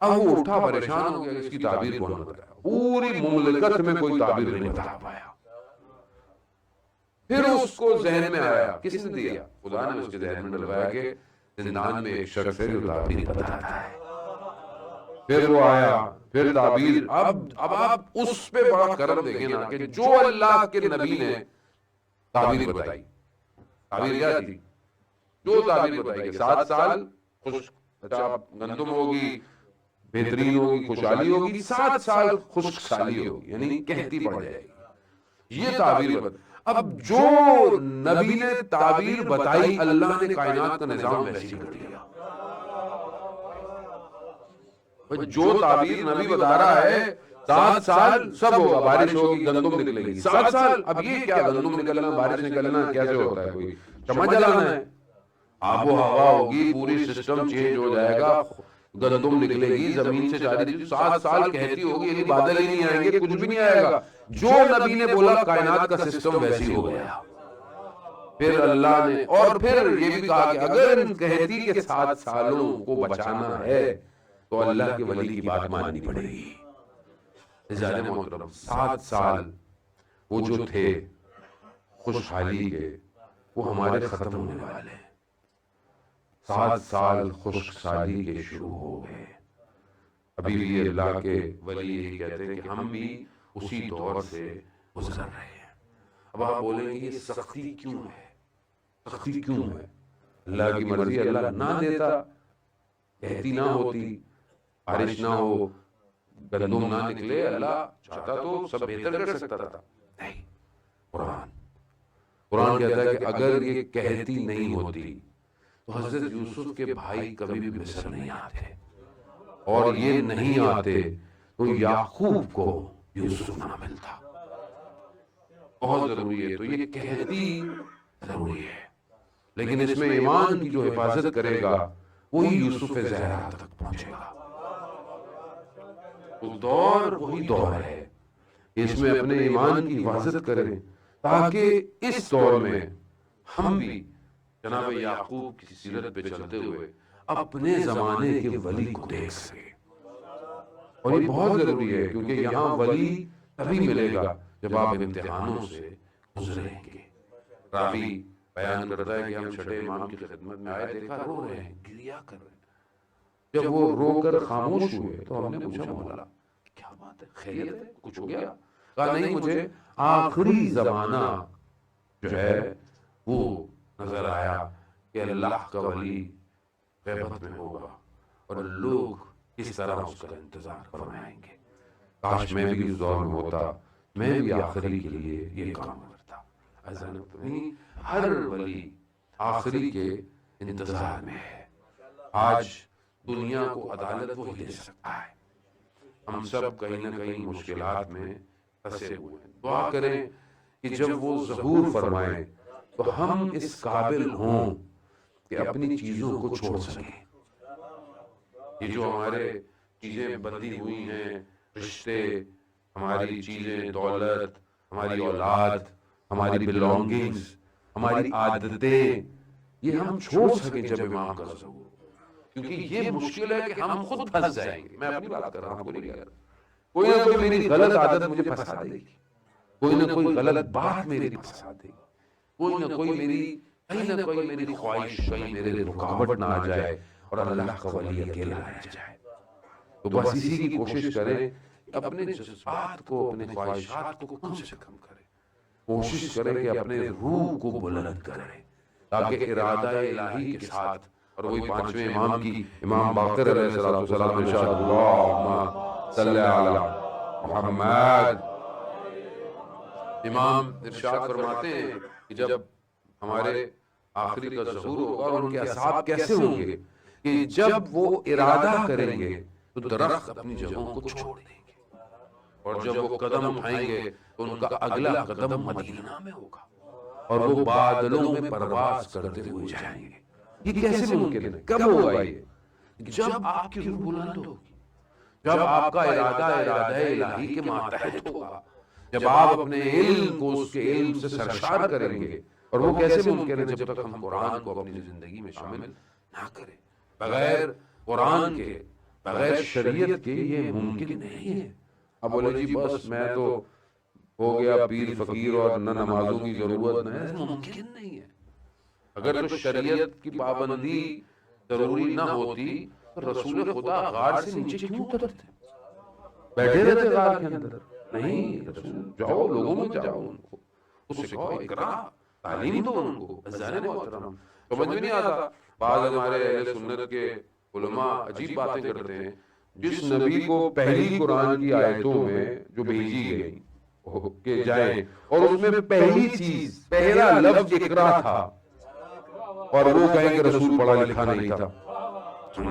S1: اب وہ اٹھا پریشان ہو گیا, اس کی تعبیر کون بتایا. پوری مملکت میں کوئی تعبیر نہیں بتا پایا. پھر اس کو ذہن میں آیا, کس نے دیا, خدا نے اس کے ذہن میں ڈلوایا کہ زندان میں ایک شخص ہے جو تعبیر بتاتا ہے. پھر وہ آیا, پھر تعبیر. اب آپ اس پہ بڑا کرم دیکھیں نا کہ جو اللہ کے نبی نے تعبیر بتائی, تعبیر کیا تھی, جو تعبیر بتائی کہ 7 سال گندم ہوگی, بہترین ہوگی, خوشحالی ہوگی, 7 سال خشک سالی ہوگی, یعنی کہتی پڑ جائے گی. یہ تعبیر بتائی. اب جو نبی نے تعبیر بتائی اللہ نے کائنات کا نظام ویسی کر دیا. جو تعبیر نبی بتا رہا ہے 7 سال سب ہوگا, بارش ہوگی, گندم نکلے گی. 7 سال اب یہ کیا گندم نکلنا, بارش نکلنا کیسے ہوتا ہے, کوئی چمچ جلانا ہے. آب و ہوا ہوگی, پوری سسٹم چینج ہو جائے گا, گندم نکلے گی زمین سے جاری. 7 سال کہتی ہوگی, یعنی بادل ہی نہیں آئیں گے, کچھ بھی نہیں آئے گا. جو نبی نے بولا کائنات کا سسٹم ویسی ہو گیا. پھر اللہ نے اور پھر یہ بھی کہا کہ اگر کہتی کہ 7 سالوں کو بچانا ہے تو اللہ کے ولی کی بات ماننی پڑے گی. جانے محترم 7 سال وہ جو تھے خوشحالی کے, وہ ہمارے ختم ہونے والے ہیں. 7 سال خشک سالی کے شروع ہو گئے. ابھی بھی اللہ کے ولی یہی کہتے ہیں کہ ہم بھی اسی دور سے گزر رہے ہیں. اب آپ بولیں گے یہ سختی کیوں ہے, سختی کیوں ہے. اللہ کی مرضی, اللہ نہ دیتا, کہتی نہ ہوتی, بارش نہ ہو, گندم نہ نکلے, اللہ چاہتا تو سب بہتر کر سکتا تھا. نہیں, قرآن کہتا ہے کہ اگر یہ کہتی نہیں ہوتی تو حضرت یوسف کے بھائی کبھی بھی مصر نہیں آتے، اور یہ نہیں آتے تو یعقوب کو یوسف نہ ملتا۔ بہت ضروری ہے، تو یہ قحطی ضروری ہے، لیکن اس میں ایمان کی جو حفاظت کرے گا وہی یوسف زہرا تک پہنچے گا۔ وہ دور وہی دور ہے، اس میں اپنے ایمان کی حفاظت کریں تاکہ اس دور میں ہم بھی جناب یعقوب کی سیرت پہ چلتے ہوئے اپنے زمانے کے ولی کو دیکھ سکیں۔ اور یہ بہت ضروری ہے، کیونکہ یہاں ولی تبھی ملے گا جب آپ امتحانوں سے گزریں گے۔ راوی بیان کرتا ہے کہ ہم چھٹے امام کی خدمت میں آئے، دیکھا رو رہے ہیں، گریا کر رہے ہیں۔ جب وہ رو کر خاموش ہوئے تو ہم نے پوچھا مولا کیا بات ہے، خیریت ہے، کچھ ہو گیا؟ کہا نہیں، مجھے آخری زمانہ جو ہے وہ نظر آیا کہ اللہ کا ولی غیبت میں ہوگا اور لوگ اس طرح اس کا انتظار فرمائیں گے۔ کاش میں بھی اس دور میں ہوتا، میں بھی آخری کے لیے یہ کام کرتا۔ نہیں، ہر ولی آخری کے انتظار میں ہے۔ آج دنیا کو عدالت وہی دے سکتا ہے۔ ہم سب کہیں نہ کہیں مشکلات میں پھنسے ہوئے ہیں، دعا کریں کہ جب وہ ظہور فرمائیں تو ہم اس قابل ہوں کہ اپنی چیزوں کو چھوڑ سکیں۔ یہ جو ہمارے چیزیں بندی ہوئی ہیں، رشتے، ہماری چیزیں، دولت، ہماری اولاد، ہماری بلونگنگز، ہماری عادتیں، یہ ہم چھوڑ سکیں جب امام کا ظہور، کیونکہ یہ مشکل ہے کہ ہم خود پھنس جائیں گے۔ میں اپنی بات کر رہا ہوں، آپ کو نہیں کہہ رہا۔ کوئی نہ کوئی میری غلط عادت مجھے پھنسا دے گی، کوئی نہ کوئی غلط بات میری پھنسا دے گی، کوئی نہ کوئی میری کہیں نہ کوئی میری خواہش کہیں میرے رکاوٹ نہ آ جائے اور اللہ کا ولی اکیلا رہ جائے۔ تو بس اسی کی کوشش کریں کہ اپنے جذبات کو، اپنے خواہشات کو کم سے کم کریں، کوشش کریں کہ اپنے روح کو بلند کریں تاکہ ارادہ الہی کے ساتھ، اور وہی پانچویں امام کی، امام باقر علیہ الصلوۃ والسلام ارشاد اللہم صلی علی محمد، امام ارشاد فرماتے ہیں کہ جب ہمارے آخری کا ظہور ہوگا اور ان کے اصحاب کیسے ہوں گے کہ جب وہ ارادہ کریں گے تو درخت اپنی جگہوں کو چھوڑ دیں گے، اور جب وہ قدم اٹھائیں گے تو ان کا اگلا قدم مدینہ میں ہوگا اور وہ بادلوں میں پرواز کرتے ہوئے جائیں گے۔ یہ کیسے ممکن ہے؟ کب ہوگا یہ؟ جب آپ کی روح بلند ہوگی، جب آپ کا ارادہ الہی کے ماتحت ہوگا، جب آپ اپنے علم کو اس کے علم سے سرشار کریں گے۔ اور وہ کیسے ممکن ہے؟ جب تک ہم قرآن کو اپنی زندگی میں شامل نہ کریں۔ بغیر قرآن کے، بغیر شریعت کے یہ ممکن نہیں ہے۔ اب بولے جی بس میں تو ہو گیا پیر فقیر اور نہ نمازوں کی ضرورت ہے، ممکن نہیں ہے۔ اگر تو شریعت کی پابندی ضروری نہ ہوتی تو رسول خدا غار سے نیچے کیوں اترتے؟ بیٹھے رہتے غار کے اندر؟ نہیں، رسول جاؤ، لوگوں میں جاؤ، ان کو سکھاؤ، اقرا، تعلیم دو ان کو۔ عزیزان محترم، سمجھ میں نہیں آتا، بعض ہمارے اہل سنت کے علماء عجیب باتیں کرتے ہیں۔ جس نبی کو پہلی قرآن کی آیتوں میں جو بھیجی گئی کہ جائیں، اور اس میں پہلی چیز، پہلا لفظ اقرا تھا، اور وہ کہیں کہ رسول پڑھا لکھا نہیں تھا۔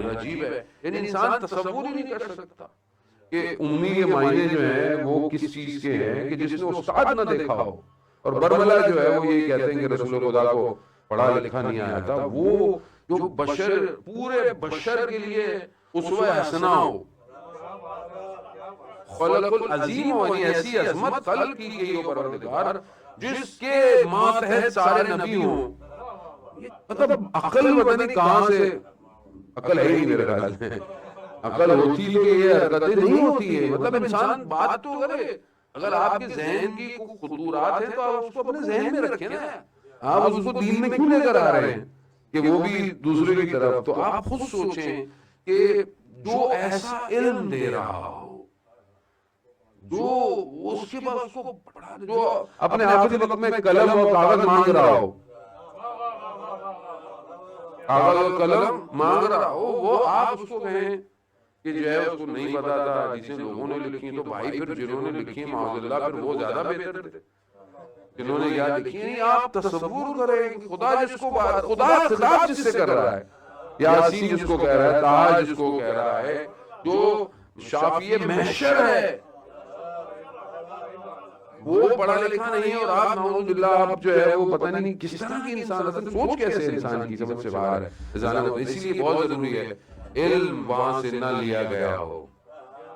S1: عجیب ہے، یعنی انسان تصور ہی نہیں کر سکتا کہ امی کے معنی جو ہیں وہ کس چیز کے ہیں کہ جس نے استاد نہ دیکھا ہو، اور برملا جو ہے وہ یہی کہتے ہیں کہ رسول خدا کو پڑھا لکھا نہیں آیا تھا۔ وہ جو بشر، پورے بشر کے لیے اسوہ حسنہ ہو، خلق العظیم ہو، یعنی ایسی عظمت خلق کی گئی ہو پروردگار جس کے ماتحت سارے نبی ہوں۔ مطلب عقل پتہ نہیں کہاں سے، عقل ہے ہی میرے خیال میں، عقل ہوتی تو یہ حرکتیں نہیں ہوتی ہے۔ مطلب انسان بات تو کرے، اگر آپ کے ذہن کی خطورات ہیں تو آپ اس کو اپنے ذہن میں رکھیں نا، آپ اس کو دین میں کیوں لے کر آ رہے ہیں کہ وہ بھی دوسرے کی طرف؟ تو آپ خود سوچیں کہ جو ایسا علم دے رہا ہو، جو اس کے بعد اس کو پڑھا، جو اپنے آخری وقت میں قلم اور کاغذ مانگ رہا ہو، کاغذ اور قلم مانگ رہا ہو، وہ آپ اس کو کہیں کہ جو ہے اس کو نہیں پتا تھا، حدیثیں لوگوں نے لکھی تو بھائی پھر جنہوں نے لکھی معاذ اللہ پھر وہ زیادہ بہتر تھے۔ انہوں نے کیا لکھی ہے، آپ تصور کریں کہ خدا جس کو خدا خطاب جس سے کر رہا ہے، یاسین جس کو کہہ رہا ہے، طٰہٰ جس کو کہہ رہا ہے، جو شافی محشر ہے، وہ پڑھا لکھا نہیں، اور آپ نعوذ باللہ آپ جو ہے وہ پتہ نہیں کس طرح کی انسان، اصل سوچ کیسے انسان کی سمجھ سے باہر ہے۔ اسی لیے بہت ضروری ہے علم وہاں سے نہ لیا گیا ہو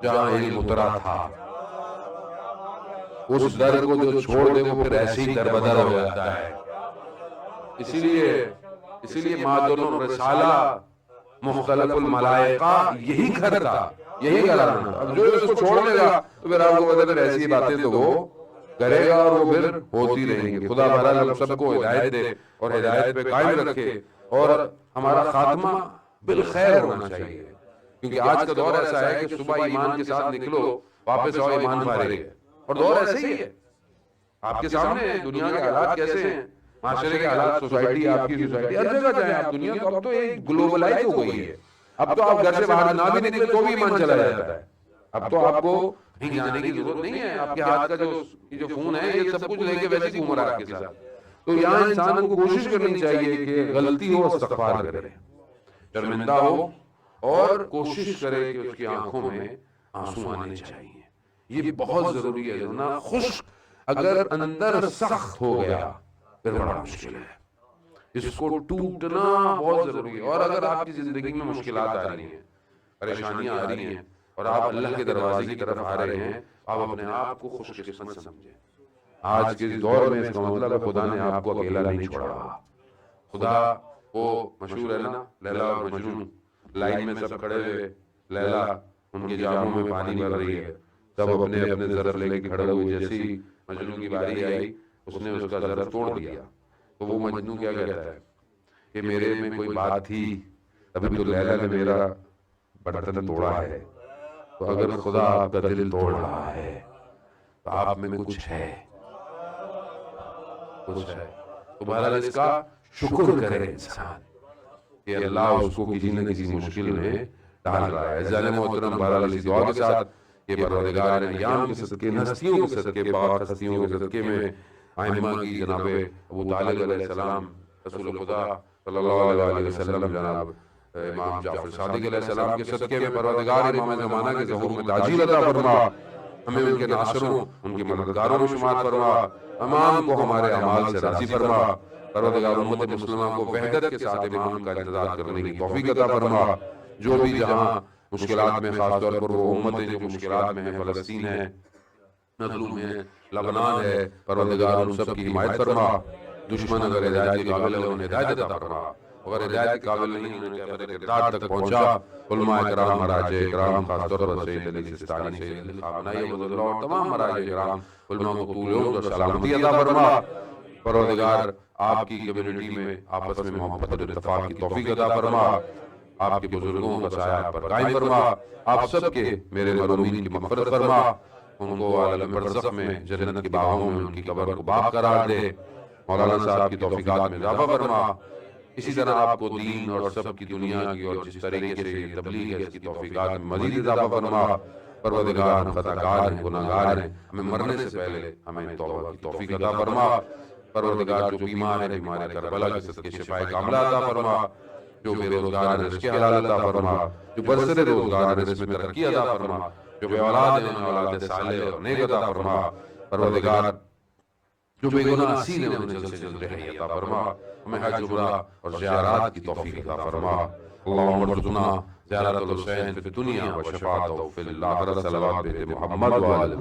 S1: جہاں علم اترا تھا، اس در کو جو چھوڑ دے وہ پھر ایسے ہی در بدر ہو جاتا ہے۔ اسی لیے مادن الرسالہ مختلف الملائکہ یہی گھر تھا، یہی گھرانا تھا۔ اب جو اس کو چھوڑ دے گا تو پھر آپ کو پتہ پھر ایسی باتیں تو وہ کرے گا اور وہ پھر ہوتی رہیں گی۔ خدا بہرحال ہم سب کو ہدایت دے اور ہدایت پہ قائم رکھے، اور ہمارا خاتمہ بالخیر ہونا چاہیے، کیونکہ آج کا دور ایسا ہے کہ صبح ایمان کے ساتھ نکلو، واپس آؤ ایمان فارغ ہے، اور دور ایسے ہی ہے۔ آپ کے سامنے دنیا کے حالات کیسے ہیں، معاشرے کے حالات، سوسائٹی، آپ کی سوسائٹی، ہر جگہ جائیں آپ، دنیا تو اب تو ایک گلوبلائز ہو گئی ہے۔ اب تو آپ گھر سے باہر نہ بھی نکلے تو بھی ایمان چلا جاتا ہے۔ اب تو آپ کو کہیں جانے کی ضرورت نہیں ہے، آپ کے ہاتھ کا جو فون ہے یہ سب کچھ لے کے ویسے ہی گھوم رہا ہے آپ کے ساتھ۔ تو یہاں انسان کو کوشش کرنی چاہیے کہ غلطی ہو استغفار کرے، شرمندہ ہو، اور کوشش کرے کہ اس کی آنکھوں میں آنسو آنے چاہیے۔ یہ بہت ضروری ہے، ورنہ خشک اگر اندر سخت ہو گیا پھر بڑا مشکل ہے، اس کو ٹوٹنا بہت ضروری ہے۔ اور اگر آپ کی زندگی میں مشکلات آ رہی ہیں، پریشانیاں آ رہی ہیں، اور آپ اللہ کے دروازے کی طرف آ رہے ہیں، آپ اپنے آپ کو خوش قسمت سمجھیں۔ آج کے دور میں اس کا مطلب ہے خدا نے آپ کو اکیلا نہیں چھوڑا۔ خدا وہ مشہور ہے نا، لیلا اور مجنون، لائن میں سب کھڑے ہوئے، لیلا ان کے جاموں میں پانی بھر رہی ہے، سب اپنے اپنے ظرف لے کے کھڑے ہوئے، جیسے ہی مجنون کی باری آئی اس نے اس کا ظرف توڑ دیا، تو وہ مجنون کیا کہتا ہے کہ میرے میں کوئی بات تھی، ابھی تو لیلا نے میرا برتن توڑا ہے، تو اگر خدا آپ کا دل توڑ رہا ہے تو آپ میں کچھ ہے، تو بہرحال اس کا شکر کرے انسان کہ اللہ اس کو کسی نہ کسی مشکل میں ڈال رہا ہے۔ عزیزان محترم، بہرحال اسی دعا کے ساتھ کہ پروردگار ایام کے صدقے، ہستیوں کے صدقے، پاک ہستیوں کے صدقے میں ائمہ کی جناب ابو طالب علیہ السلام، رسول خدا صلی اللہ علیہ وسلم، جناب امام جعفر صادق علیہ السلام کے صدقے میں پروردگار امام زمانہ کے ظہور میں تاجیل عطا فرما، ہمیں ان کے ناصروں، ان کے مددگاروں میں شمار فرما، امام کو ہمارے اعمال سے راضی فرما، پروردگار امت مسلمہ کو وحدت کے ساتھ امام کا انتظار کرنے کی توفیق عطا فرما۔ جو بھی جہاں مشکلات میں، خاص طور پر وہ امتیں جو مشکلات میں ہیں، فلسطین ہے، مظلوم ہے، لبنان ہے، پروردگار ان سب کی حمایت فرما۔ دشمن اگر ہدایت کے قابل ہے انہیں ہدایت عطا فرما، اگر ہدایت کے قابل نہیں انہیں کیفر کردار تک پہنچا۔ علماء کرام، مراجع کرام، خاص طور پر سید علی سستانی، سید علی خامنہئی رضی اللہ عنہ، تمام مراجع کرام، علماء کو طول عمر اور سلامتی عطا فرما۔ پروردگار آپ کی کمیونٹی میں آپس میں محبت اور اتفاق کی توفیق عطا فرما، آپ کے بزرگوں کا سایہ آپ پر قائم فرما، آپ سب کے میرے مرحومین کی مغفرت فرما، ان کو عالم برزخ میں جنت کے باغوں میں ان کی قبر کو باغ قرار دے، مولانا صاحب کی توفیقات میں اضافہ فرما۔ اسی طرح آپ کو دین اور سب کی دنیا کی اور جس طریقے سے تبلیغ ہے اس کی توفیقات میں مزید اضافہ فرما۔ پروردگار ہم خطاکار ہیں، گناہگار ہیں، ہمیں مرنے سے پہلے ہمیں توبہ کی توفیق عطا فرما۔ پروردگار جو بیمار ہے، بیمار کربلا کے صدقے شفائے کاملہ عطا فرما، جو بے روزگار ہے رزق حلال عطا فرما، جو برسر روزگار ہے رزق میں ترقی عطا فرما، جو بے اولاد ہیں انہیں اولاد صالح اور نیک عطا فرما۔ پروردگار جو بے گناہ اسیر ہیں انہیں جلد سے جلد رہائی عطا فرما، ہمیں حج عمرہ اور زیارات کی توفیق عطا فرما۔ اللہم ارزقنا زیارت الحسین فی الدنیا و شفاعتہ فی الآخرہ، صلوات بیت محمد و آلہ۔